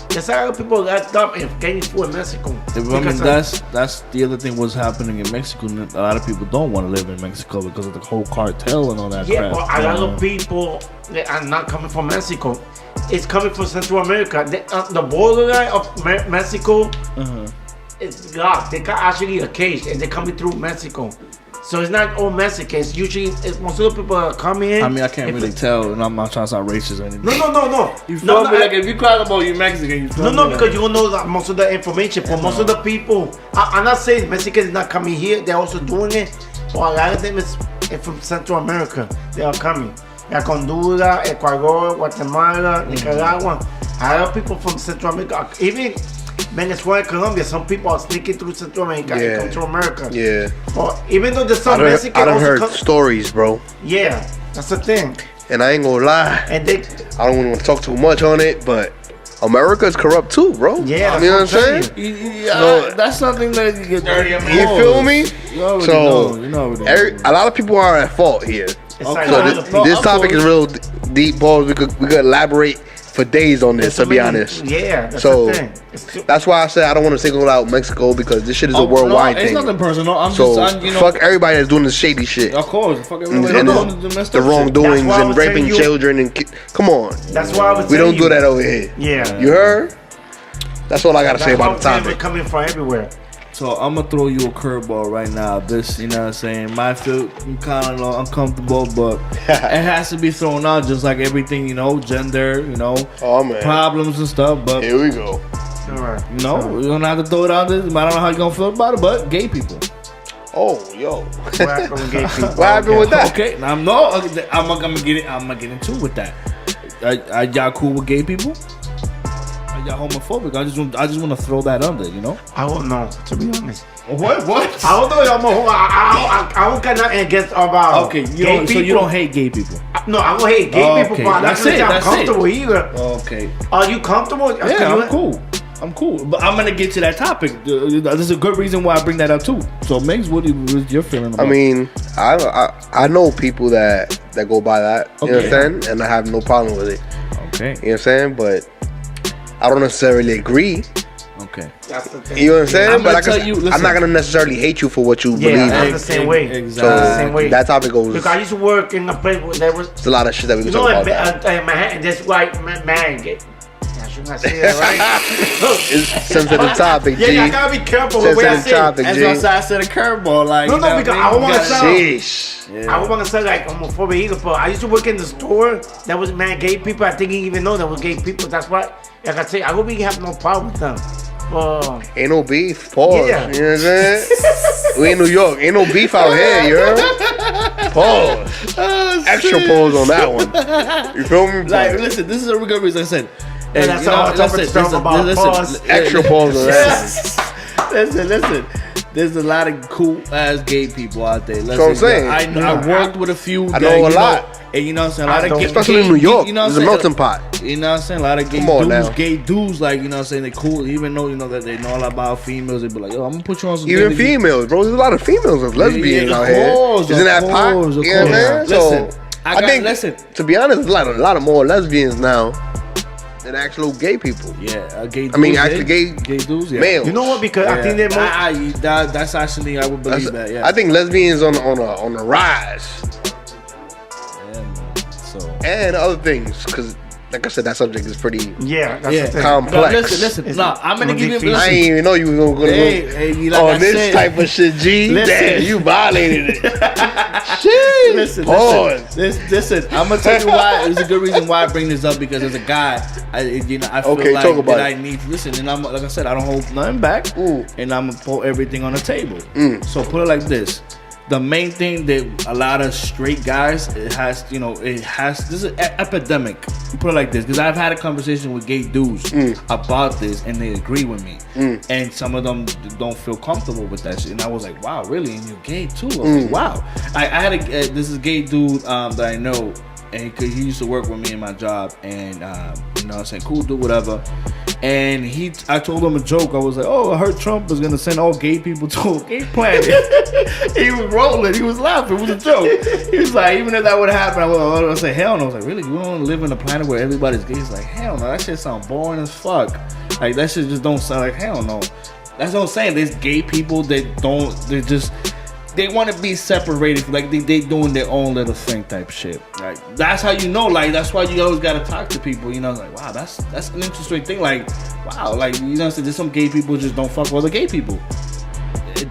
there's a lot of people locked up and getting food in Mexico. I mean, that's the other thing was happening in Mexico. A lot of people don't want to live in Mexico because of the whole cartel and all that crap. Yeah, but a lot of people that are not coming from Mexico. It's coming from Central America. The borderline of Mexico is locked. They got actually a cage, and they're coming through Mexico. So it's not all Mexicans. Usually, most of the people are coming in. I mean, I can't really tell, and I'm not trying to sound racist or anything. No. You feel me? Like, if you cry about you Mexican, you feel me? No, because you don't know that most of the information. For most of the people, I'm not saying Mexicans are not coming here. They're also doing it. But a lot of them is from Central America. They are coming. Like Honduras, Ecuador, Guatemala, Nicaragua. A lot of people from Central America, even Venezuela, Colombia, some people are sneaking through Central America and come to America. Yeah. But even though there's some Mexicans, I done heard stories, bro. Yeah, that's the thing. And I ain't gonna lie. And I don't want to talk too much on it, but America is corrupt too, bro. Yeah, you know what I'm saying? That's something that you get dirty. You feel me? You know a lot of people are at fault here. It's This topic is real deep, balls. We could elaborate for days on this, to be honest. Yeah, that's So the thing. that's why I said I don't want to single out Mexico because this shit is a worldwide It's thing. nothing personal. I'm So just, fuck everybody that's doing this shady shit. Of course, fuck everybody And doing the messed the up shit. wrongdoings That's why I and was raping telling you- children and come on. That's why I was We don't telling do you. that over here. Yeah. You heard? That's all I gotta say That's why about the I'm saying topic. They're coming from everywhere. So I'm gonna throw you a curveball right now. This, you know what I'm saying, might feel kind of uncomfortable, but it has to be thrown out just like everything, you know, gender, you know, Oh man. problems and stuff. But Here we go. All right. you know, we don't have to throw it out there. I don't know how you gonna feel about it, but gay people. Oh, yo. What happened with gay people? What happened with that? Okay, now I'm gonna get into with that. Are y'all cool with gay people? Are y'all homophobic? I just want to throw that under, you know. I don't know, to be honest. What? I don't know. I don't got nothing against about Okay, gay people. so you don't hate gay people. No, I don't hate gay people, Okay, but I'm not that's gonna it, say I'm that's it. comfortable either. Okay. Are you comfortable? Yeah, I'm cool. I'm cool, but I'm gonna get to that topic. There's a good reason why I bring that up too. So, Mings, what's your feeling about? I mean, I know people that go by that. You know what I'm saying? And I have no problem with it. okay, You know what I'm saying? But I don't necessarily agree. okay. That's the thing. You know what I'm saying? I'm But gonna tell you, I'm listen. not gonna necessarily hate you for what you Yeah, believe I'm in. the same way. So Exactly. same way. that topic goes. Look, I used to work in a place where there was, There's a lot of shit that we you can know, talk about. in Manhattan, that's why man gay. I should not say that, right? It's sensitive topic, G. Yeah, I gotta be careful with what I Sensitive say. topic, That's G. why I said a curveball. Like, No, you no, know because what I don't wanna You gotta- sound- Sheesh. I was gonna say like homophobic either, but I used to work in the store that was gay people. I didn't even know that was gay people. That's why, like I say, I hope we have no problem with them. Ain't no beef. Pause. Yeah. You know what I'm saying? We in New York. Ain't no beef out here, you heard? Pause. Oh, Extra shit. pause on that one. You feel me? Like, listen, this is a good reason I said. And that's all I'm talking about. Pause. Extra pause on that Listen. There's a lot of cool ass gay people out there. what I'm saying. I worked with a few. I know a lot. And you know what I'm saying? A lot of gay, Especially in New York. You know It's what a I'm melting saying? pot. You know what I'm saying? A lot of gay Come on dudes, now. gay dudes, like, you know what I'm saying? They cool. Even though, you know, that they know a lot about females, they be like, yo, I'm gonna put you on some Even gay- females, bro. There's a lot of females and lesbians Yeah, out of here. course, Isn't that of pot? course, of You know what I'm course. saying? Listen, So I I got- think, listen. to be honest, there's a lot of more lesbians now than actual gay people. Yeah, gay dudes. I mean, actually gay dudes, yeah. males. You know what? Because I think they're more. That's actually, I would believe that, yeah. I think lesbians on a rise. Yeah, man. So. And other things, because like I said, that subject is pretty Yeah, that's Yeah. the thing. complex. No, listen. It's No, I'm gonna give you. difficult. I Listen, ain't even know you was gonna go hey, you like on I this said, type of shit, G. Listen. Damn, you violated it. Shit. Listen, Pause. listen. I'm gonna tell you why. There's a good reason why I bring this up because as a guy, I feel Okay, like talk about that it. I need to listen, and I'm like I said, I don't hold nothing back, Ooh. and I'm gonna put everything on the table. So put it like this. The main thing that a lot of straight guys, this is an epidemic. You put it like this, because I've had a conversation with gay dudes about this, and they agree with me. And some of them don't feel comfortable with that shit. And I was like, wow, really? And you're gay too? I was like, wow. I had this is a gay dude that I know, and he used to work with me in my job, and you know what I'm saying, cool dude, whatever. And I told him a joke. I was like, oh, I heard Trump is gonna send all gay people to a gay planet. He was rolling, he was laughing, it was a joke. He was like, even if that would happen, I would say, hell no. I was like, really? You want to live in a planet where everybody's gay? He's like, hell no, that shit sound boring as fuck. Like, that shit just don't sound like, hell no. That's what I'm saying. There's gay people that they want to be separated, like they doing their own little thing type shit. Like, that's how you know, like, that's why you always gotta talk to people, you know, like, wow, that's an interesting thing, like, wow, like, you know, there's some gay people just don't fuck with other gay people.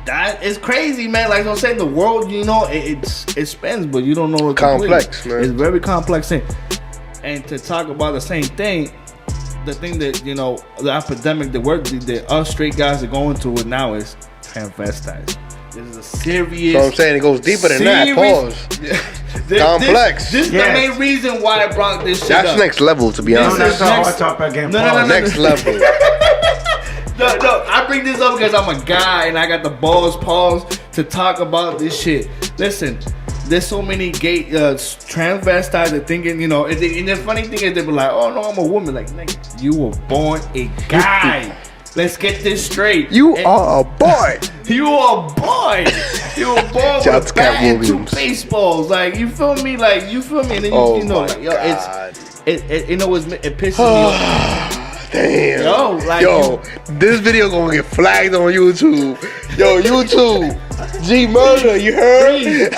That is crazy, man. Like I'm saying, the world, you know, it spins, but you don't know what Complex, man. It's a very complex thing. And to talk about the same thing, the thing that, you know, the epidemic, that us straight guys are going through it now is transvestites. This is a serious. So I'm saying it goes deeper than that. Pause. Complex. This is the main reason why I brought this shit That's up. next level, to be This honest. No, is that's a hard next- topic again. No. Next level. No, I bring this up because I'm a guy and I got the balls to talk about this shit. Listen, there's so many gay transvestites that thinking, you know, and the funny thing is they be like, oh no, I'm a woman. Like, nigga, you were born a guy. Let's get this straight. You are a boy. You are a boy. You were born Shouts with a bat Cat and 2 Williams. baseballs. Like, you feel me? Like, you feel me? And then Oh you know, my like, yo, God. it pisses me off. Damn. Yo, this video gonna get flagged on YouTube. Yo, YouTube. G Murder, you heard?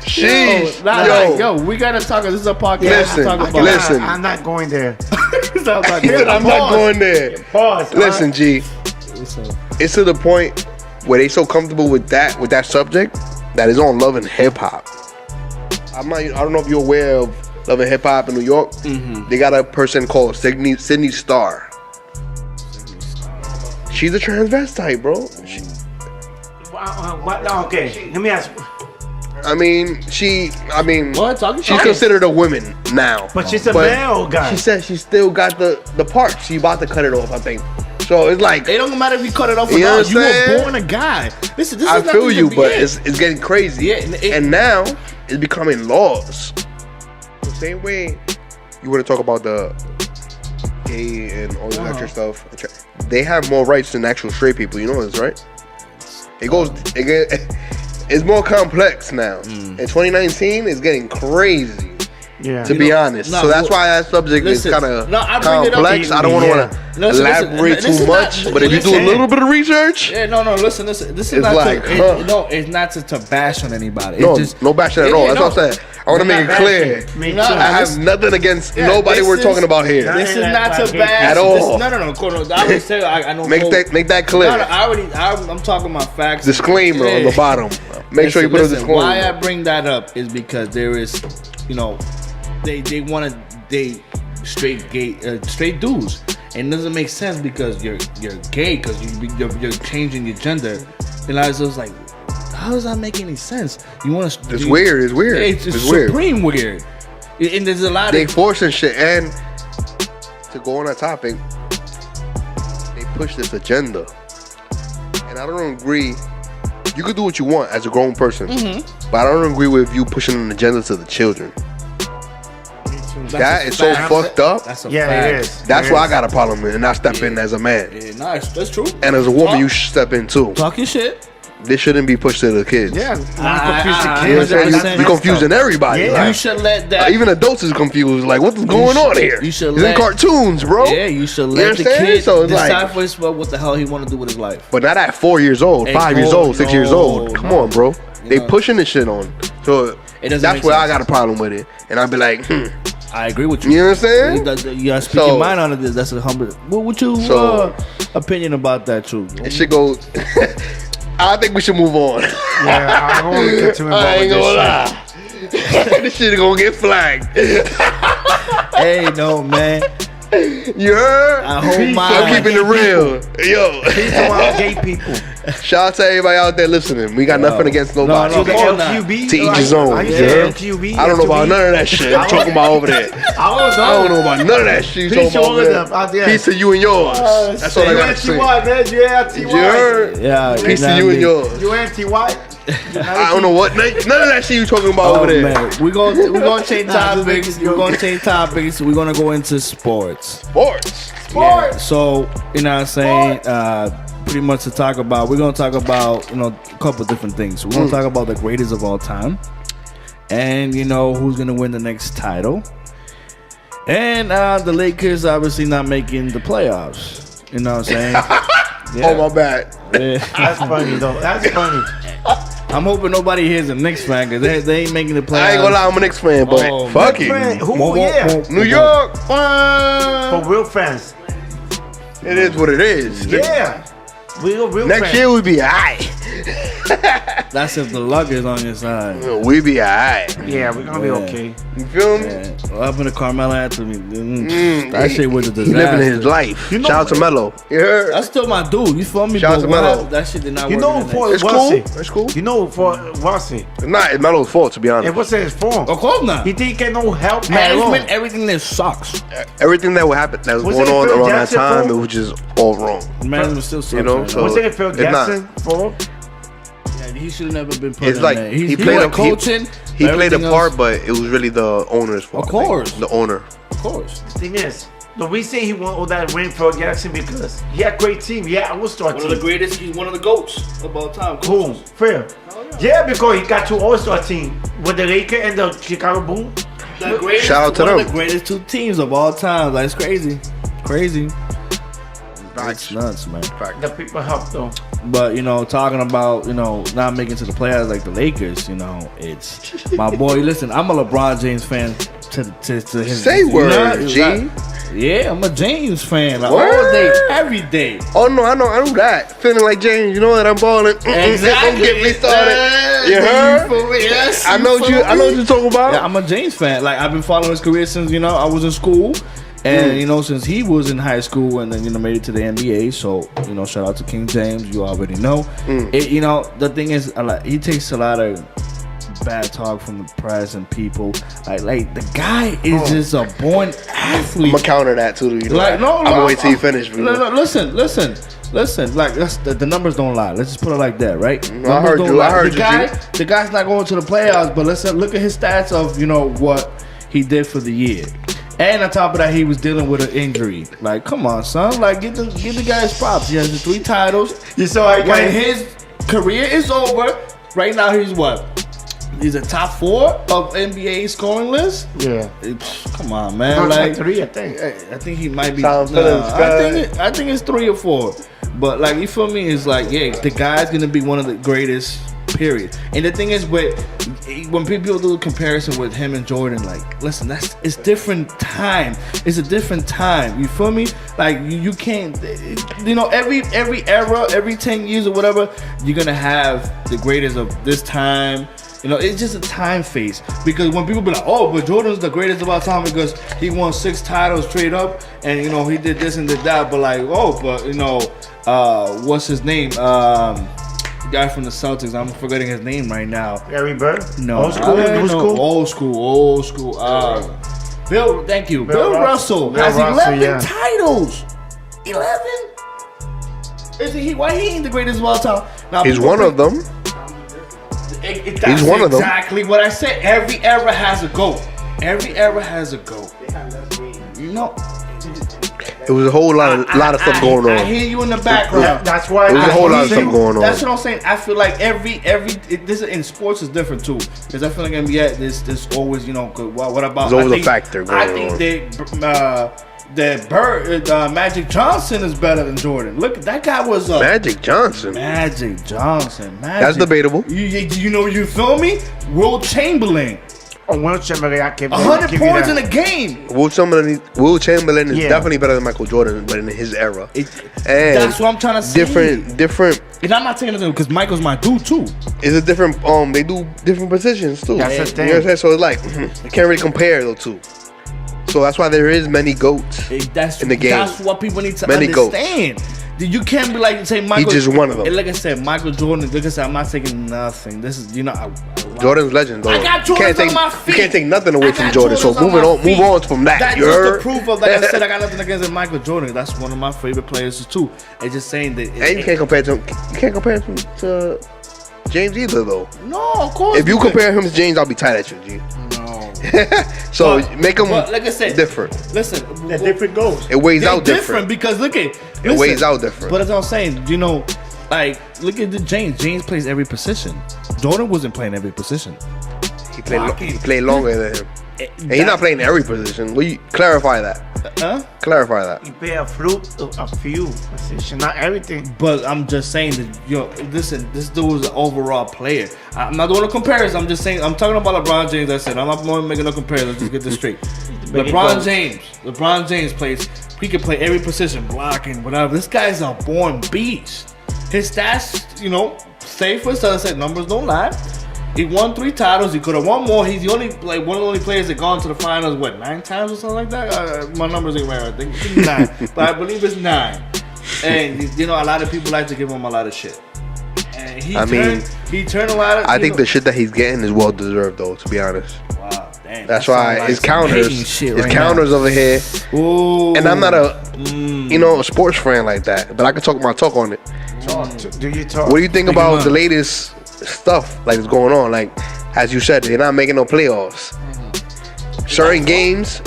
Sheesh. Yo, we gotta talk. This is a podcast. Listen. I'm not going there. He said, I'm not going there. Pause. Listen, G. It's to the point where they so comfortable with that subject that it's on Love and Hip Hop. I don't know if you're aware of Love and Hip Hop in New York. Mm-hmm. They got a person called Sydney Starr. She's a transvestite, bro. Okay, let me ask. She's considered a woman now. But she's a male guy. She said she still got the part. She about to cut it off, I think. So it's like it don't matter if you cut it off or not. You were born a guy. This I feel you, but it's getting crazy. Yeah, and now it's becoming laws. The same way you want to talk about the gay and all this extra stuff. They have more rights than actual straight people. You know this, right? It's more complex now. In 2019, it's getting crazy. Yeah. To be honest. So that's why that subject is kind of complex. I don't want to elaborate too much. But if you do a little bit of research. Yeah, listen. This is not like, it's not to bash on anybody. No bashing at all. That's what I'm saying. I want to make it clear. I have nothing against nobody we're talking about here. This is not to bash. At all. No. I always say, I know. Make that clear. I'm talking about facts. Disclaimer on the bottom. Make sure you put a disclaimer. Why I bring that up is because there is, they want to straight dudes, and it doesn't make sense because you're gay because you're changing your gender, and I was just like, how does that make any sense? You want to? It's weird. It's weird. It's supreme weird. And there's a lot they forcing shit. And to go on that topic, they push this agenda, and I don't agree. You could do what you want as a grown person, but I don't agree with you pushing an agenda to the children. That is so fucked up. That's a fact. It is. That's why I got a problem with it, and I step in as a man. Yeah, that's true. And as a woman, you should step in too. Talk your shit. This shouldn't be pushed to the kids. Yeah, You're confusing everybody. Yeah, you should let that. Even adults is confused. Like, what's going on here? You should it's in cartoons, bro. Yeah, you should let the kid decide for what the hell he want to do with his life. But not at 4 years old, 5 years old, 6 years old. Come on, bro. They pushing this shit on. So that's where I got a problem with it. And I'd be like, I agree with you. You know what I'm saying? You gotta speak your mind on it. That's a humble. What's your opinion about that too? It should go. I think we should move on. Yeah, I don't want to get too involved. I ain't gonna lie. This shit gonna get flagged. Hey, no, man. You heard? I'm keeping it real. Yo. He's about gay people. Shout out to everybody out there listening. We got nothing against nobody. LQB? To each his own. LQB? I don't know about none of that shit. I'm talking about over there. I don't know about none of that shit. You talking about over there. Peace to you and yours. That's all I gotta say. You anti-white. You heard? Yeah. Peace to you and yours. You anti-white? I don't know what. None of that shit you talking about over there. Man. We're gonna change topics. We're gonna change topics. We're gonna go into sports. Yeah. So, you know what I'm saying? Pretty much we're gonna talk about, a couple different things. We're gonna talk about the greatest of all time. And, who's gonna win the next title. And the Lakers obviously not making the playoffs. You know what I'm saying? Yeah. Oh, my bad. Yeah. That's funny, though. That's funny. I'm hoping nobody here's a Knicks fan because they ain't making the playoffs. I ain't gonna lie, I'm a Knicks fan, but fuck it. Who? Yeah. New York. For real fans. It is what it is. Yeah. Real Next year we be alright. That's if the luck is on your side. We be alright. Yeah, we're gonna be okay. You feel me? Yeah. What happened to Carmelo Anthony? That shit was a disaster. He living his life. Shout out to Melo. You heard? That's still my dude. You feel me? Shout out to Melo. That shit did not work. It's cool. It's cool. You know, for Rossi. It's not Melo's fault, to be honest. It wasn't his fault. Of course not. He didn't get no help. Management, everything that sucks. Everything that was going on around that time, it was just all wrong. Management still sucks. So was it Phil Jackson fault? Yeah, he should have never been put It's in like there. he played a coaching. He played a part, but it was really the owner's fault. Of course. The owner. Of course. The thing is, the reason he won all that ring for Jackson because he had a great team. Yeah, I will start One of the greatest. He's one of the GOATs of all time. Cool. Fair. Yeah, because he got 2 All-Star team with the Lakers and the Chicago Bulls. The greatest, Shout out to one them. of the greatest 2 teams of all time. Like, it's crazy. It's nuts, man. The people help though. But, talking about, not making to the playoffs like the Lakers, it's my boy. Listen, I'm a LeBron James fan to his. Say word, G. Yeah, I'm a James fan. Like, Word? all day, every day. Oh no, I know that. Feeling like James, you know what? I'm balling. Exactly. Don't get me started. You heard? Yes, I know what you're talking about. Yeah, I'm a James fan. Like, I've been following his career since I was in school. And since he was in high school and then made it to the NBA, so shout out to King James. You already know. The thing is, he takes a lot of bad talk from the press and people. Like the guy is just a born athlete. I'm gonna counter that too. I'm gonna wait till you finish. No, listen. Like the numbers don't lie. Let's just put it like that, right? I heard you. The guy's not going to the playoffs, but let's look at his stats of what he did for the year. And on top of that, he was dealing with an injury. Like, come on, son. Like, give the guy his props. He has the 3 titles. You saw when his career is over, right now he's what? He's a top 4 of NBA scoring list. Yeah. Come on, man. Like 3, I think. I think he might be. I think it's 3 or 4. But like, you feel me? It's like, yeah, the guy's gonna be one of the greatest. Period. And the thing is, when people do a comparison with him and Jordan, like, listen, it's different time. It's a different time. You feel me? Like, you can't, every era, every 10 years or whatever, you're gonna have the greatest of this time. It's just a time phase. Because when people be like, oh, but Jordan's the greatest of all time because he won 6 titles straight up, and he did this and did that. But like, what's his name? Guy from the Celtics. I'm forgetting his name right now. Larry Bird? No. Old school. Thank you. Bill Russell has 11 titles. 11? Why he ain't the greatest of all time? Now, he's one of them. He's one of them. Exactly what I said. Every era has a GOAT. It was a whole lot of stuff going on. I hear you in the background. That's why it was a whole lot of stuff going on. That's what I'm saying. I feel like this in sports is different too, because I feel like NBA there's always what about? There's always a factor going on. I think that Magic Johnson is better than Jordan. Look, that guy was Magic Johnson. That's debatable. You feel me? Will Chamberlain. Will Chamberlain, I can't 100 points in a game. Will Chamberlain is definitely better than Michael Jordan, but in his era. That's what I'm trying to say. Different. And I'm not saying anything because Michael's my dude too. It's a different. They do different positions too. That's the thing. You know what I'm saying? So it's like you can't really compare the two. So that's why there is many GOATs in the game. That's what people need to understand. GOATs. You can't be like say Michael. He's just one of them. Like I said, Michael Jordan. Like I said, I'm not taking nothing. This is Jordan's legend, though. I got Jordan on my feet. You can't take nothing away from Jordan. So move on from that. That's just the proof of, like I said, I got nothing against Michael Jordan. That's one of my favorite players too. It's just saying that. And you can't compare him. You can't compare him to James either, though. No, of course. If you compare him to James, I'll be tight at you, G. No. So make them like I said, different. Listen, they're different goals. It weighs out different because look at it weighs out different. But as I'm saying, like look at the James. James plays every position. Jordan wasn't playing every position. He played longer than him. And he's not playing every position. Will you clarify that? Clarify that. He played a few positions, not everything. But I'm just saying that, listen, this dude was an overall player. I'm not doing a comparison. I'm just saying, I'm talking about LeBron James. I said, I'm not making no comparison. Let's just get this straight. LeBron James plays, he can play every position, blocking, whatever. This guy's a born beast. His stats, safe for us. I said, numbers don't lie. He won 3 titles. He could have won more. He's the only one of the only players that gone to the finals. 9 times or something like that. My numbers ain't right. I think 9, but I believe it's 9. And a lot of people like to give him a lot of shit. And he turned a lot of. I think the shit that he's getting is well deserved, though. To be honest. Wow, damn. That's why his counters over here. Ooh. And I'm not a sports fan like that, but I can talk my talk on it. Do you talk? What do you think about the latest stuff like is going on? Like, as you said, they're not making no playoffs. Certain games,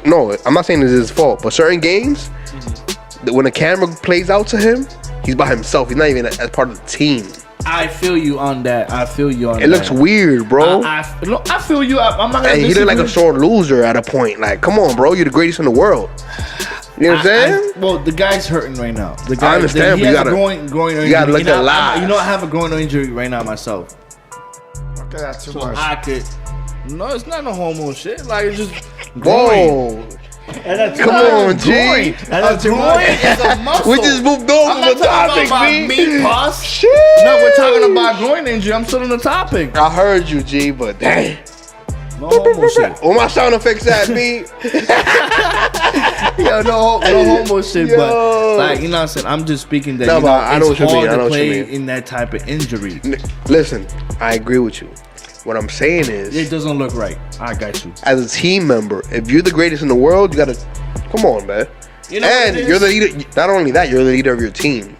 no, I'm not saying it's his fault, but certain games, when the camera plays out to him, he's by himself. He's not even as part of the team. I feel you on that. It looks weird, bro. I feel you. I'm not gonna. And he looked like a sore loser at a point. Like, come on, bro. You're the greatest in the world. You know what I'm saying? Well, the guy's hurting right now. The guy, I understand, he but has a groin injury. you gotta look at live. You know, I have a groin injury right now myself. Okay, that's too So much. I could. No, it's not no homo shit. Like, it's just Whoa. Come on, G. That's too groin much. is a muscle. We just moved on I'm to not the talking topic, about B. meat pus. Shit. No, we're talking about groin injury. I'm still on the topic. I heard you, G, but dang. No homo shit. All my sound effects at me. Yo, no homo shit, Yo. but like, you know what I'm saying? I'm just speaking that No, you know, but I know it's what you mean. hard I know to what you play mean. in that type of injury. Listen, I agree with you. What I'm saying It is, doesn't look right. I got you. as a team member, if you're the greatest in the world, you gotta come on, man. You know And what it you're the is? leader. Not only that, you're the leader of your team.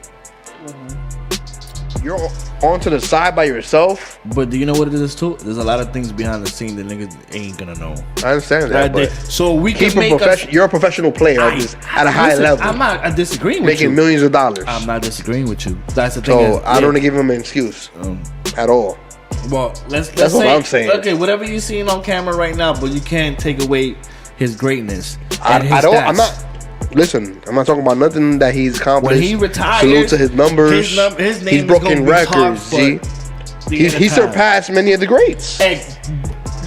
You're onto the side by yourself. But do you know what it is too? There's a lot of things behind the scene that niggas ain't gonna know. I understand that, Right there. but So we can make you're a professional player at a high listen, level, I'm not disagreeing with making you. millions of dollars. I'm not disagreeing with you. That's the thing. So is, I don't want to give him an excuse at all. Well, let's That's what say, I'm saying. Okay, whatever you're seeing on camera right now, but you can't take away his greatness. I and his don't. stats. I'm not. Listen, I'm not talking about nothing that he's accomplished. When he retires, salute to his numbers. his name He's is broken gonna be records, tough, G. but He surpassed many of the greats. Hey,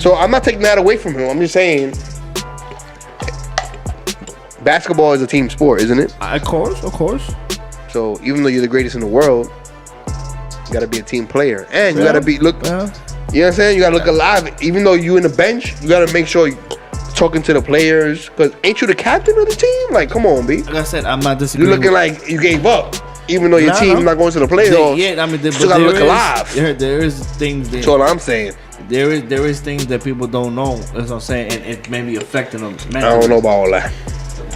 So I'm not taking that away from him. I'm just saying, basketball is a team sport, isn't it? of course. So even though you're the greatest in the world, you gotta be a team player, and you Yeah. gotta be look. Yeah. You know what I'm saying? You gotta look alive. Even though you in the bench, you gotta make sure you talking to the players. Cause ain't you the captain of the team? Like, come on, B. Like I said, I'm not You disagreeing. looking like you gave up, even though your Nah, team no. not going to the playoffs. Yeah, I mean, you still gotta look alive. There is things that That's all I'm saying. there is things that people don't know. That's what I'm saying, and it may be affecting them. I don't know about all that.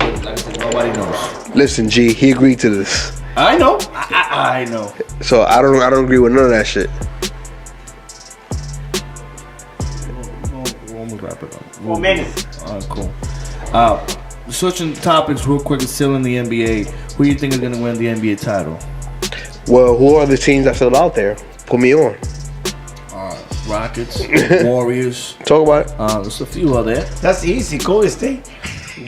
Like I said, nobody knows. Listen, G, he agreed to this, I know. I know. so I don't agree with none of that shit. We'll almost wrap it up. 4 minutes. Cool. Switching topics real quick. It's still in the NBA. Who do you think is going to win the NBA title? Well, who are the teams that's still out there? Put me on. Rockets, Warriors. Talk about it. There's a few out there. That's easy. Golden State.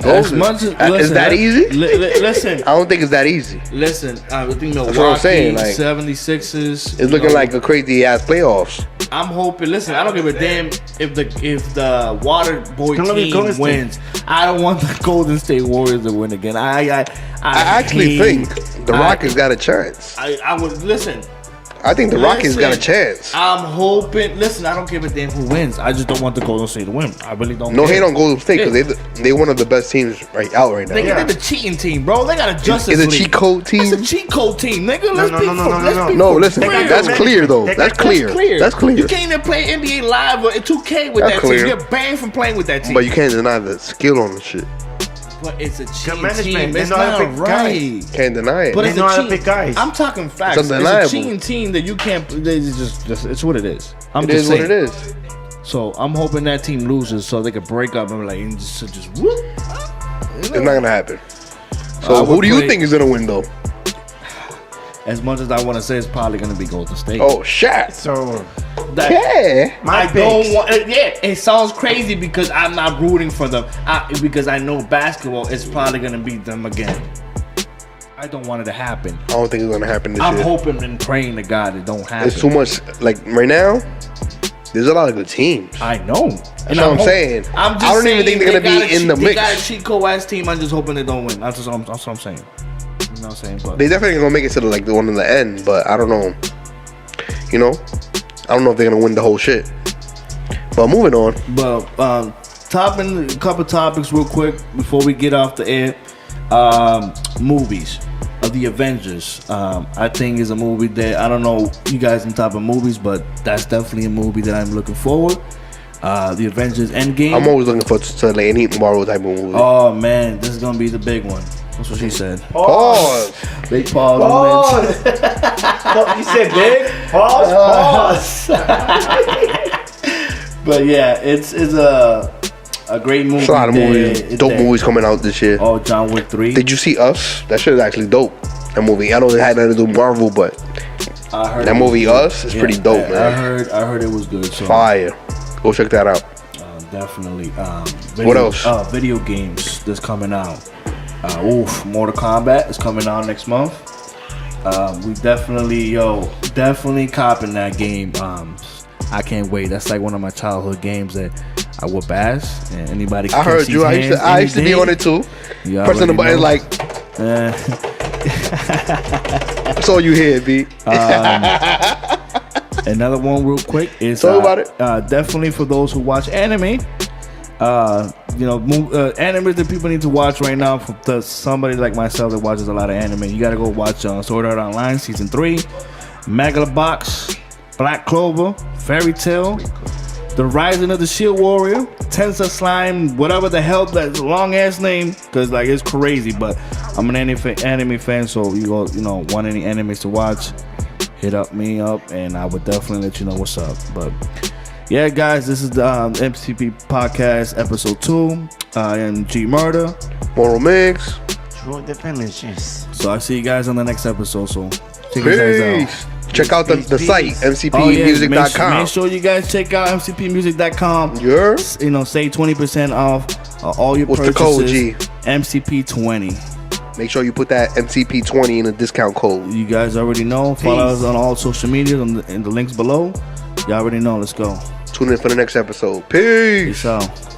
As much as, Is that easy? Listen, I don't think it's that easy. listen. I think That's what I'm saying, Milwaukee, like, 76ers. It's looking like a crazy ass playoffs. I'm hoping. Listen, I don't give a damn if the Water Boy It's gonna be team Golden State. wins. I don't want the Golden State Warriors to win again. I actually hate- think the Rockets got a chance. I would listen. I think the Rockets got a chance. I'm hoping. Listen, I don't give a damn who wins. I just don't want the Golden State to win. I really don't. No care. hate on Golden State because they one of the best teams out right now. Nigga, they're the cheating team, bro. They got a Justice Is a League. cheat code team? It's a cheat code team, nigga. Let's no, be no, no, for- no, let's no. be No, for listen, real. that's clear though. That's clear. That's clear. You can't even play NBA Live or 2K with That's that clear. team. You're banned from playing with that team. But you can't deny the skill on the shit. But it's a cheating management, team. they It's know how to not pick right. Can't deny it. But They it's know a how to cheating. pick guys. I'm talking facts. It's It's a undeniable. cheating team that you can't. It's just it's what it is. I'm It just is saying. what it is. So I'm hoping that team loses so they can break up and like and just whoop. It's not gonna happen. I So would who do you play- think is gonna win though? As much as I want to say, it's probably gonna be Golden State. Oh, shit. So That- Yeah. my I don't picks. want. Yeah, it sounds crazy because I'm not rooting for them. Because I know basketball is probably gonna beat them again. I don't want it to happen. I don't think it's gonna happen this I'm year. hoping and praying to God it don't happen. It's too much. Like right now, there's a lot of good teams. I know. That's what I'm saying. I'm just I don't even saying think they're gonna they be in the They got a mix. cheat code ass team. I'm just hoping they don't win. That's what I'm saying. You know what I'm saying? But They definitely gonna make it to the one in the end, but I don't know. You know, I don't know if they're gonna win the whole shit. But moving on. Topping a couple topics real quick before we get off the air. Movies of the Avengers. I think is a movie that I don't know you guys in type of movies, but that's definitely a movie that I'm looking forward. The Avengers Endgame. I'm always looking for to like any Marvel type of movie. Oh man, this is gonna be the big one. That's what she said. Pause. Big pause. on it. No, you said big. Pause. But yeah, it's a great movie. There's a lot of movies, that- dope that- movies coming out this year. Oh, John Wick 3. Did you see Us? That shit is actually dope. That movie. I know it had nothing to do with Marvel, but I heard that movie Us is pretty dope, man. I heard it was good. So fire. Go check that out. Definitely. What else? Video games that's coming out. Mortal Kombat is coming out next month. We definitely copping that game. I can't wait. That's like one of my childhood games that I whoop ass. And anybody can I heard you. I used to be on it too. Pressing the button like. That's all you hear, B. Another one real quick is Talk about it. Definitely for those who watch anime. Anime that people need to watch right now. For somebody like myself that watches a lot of anime, you gotta go watch Sword Art Online Season 3, Megalobox, Black Clover, Fairy Tail, The Rising of the Shield Warrior, Tensor Slime, whatever the hell that long ass name, because like it's crazy. But I'm an anime fan, so you go, want any animes to watch, hit me up, and I would definitely let you know what's up. But yeah, guys, this is the MCP Podcast-Ep-2. I am G Murder. Moral Mix. True definitions. So I see you guys on the next episode. So check you guys out. Peace. Check out the site, mcpmusic.com. Make sure you guys check out mcpmusic.com. Yeah. Save 20% off all your What's purchases. the code, G? MCP20. Make sure you put that MCP20 in the discount code. You guys already know. Follow us on all social media in the links below. You already know. Let's go. Tune in for the next episode. Peace. Peace out.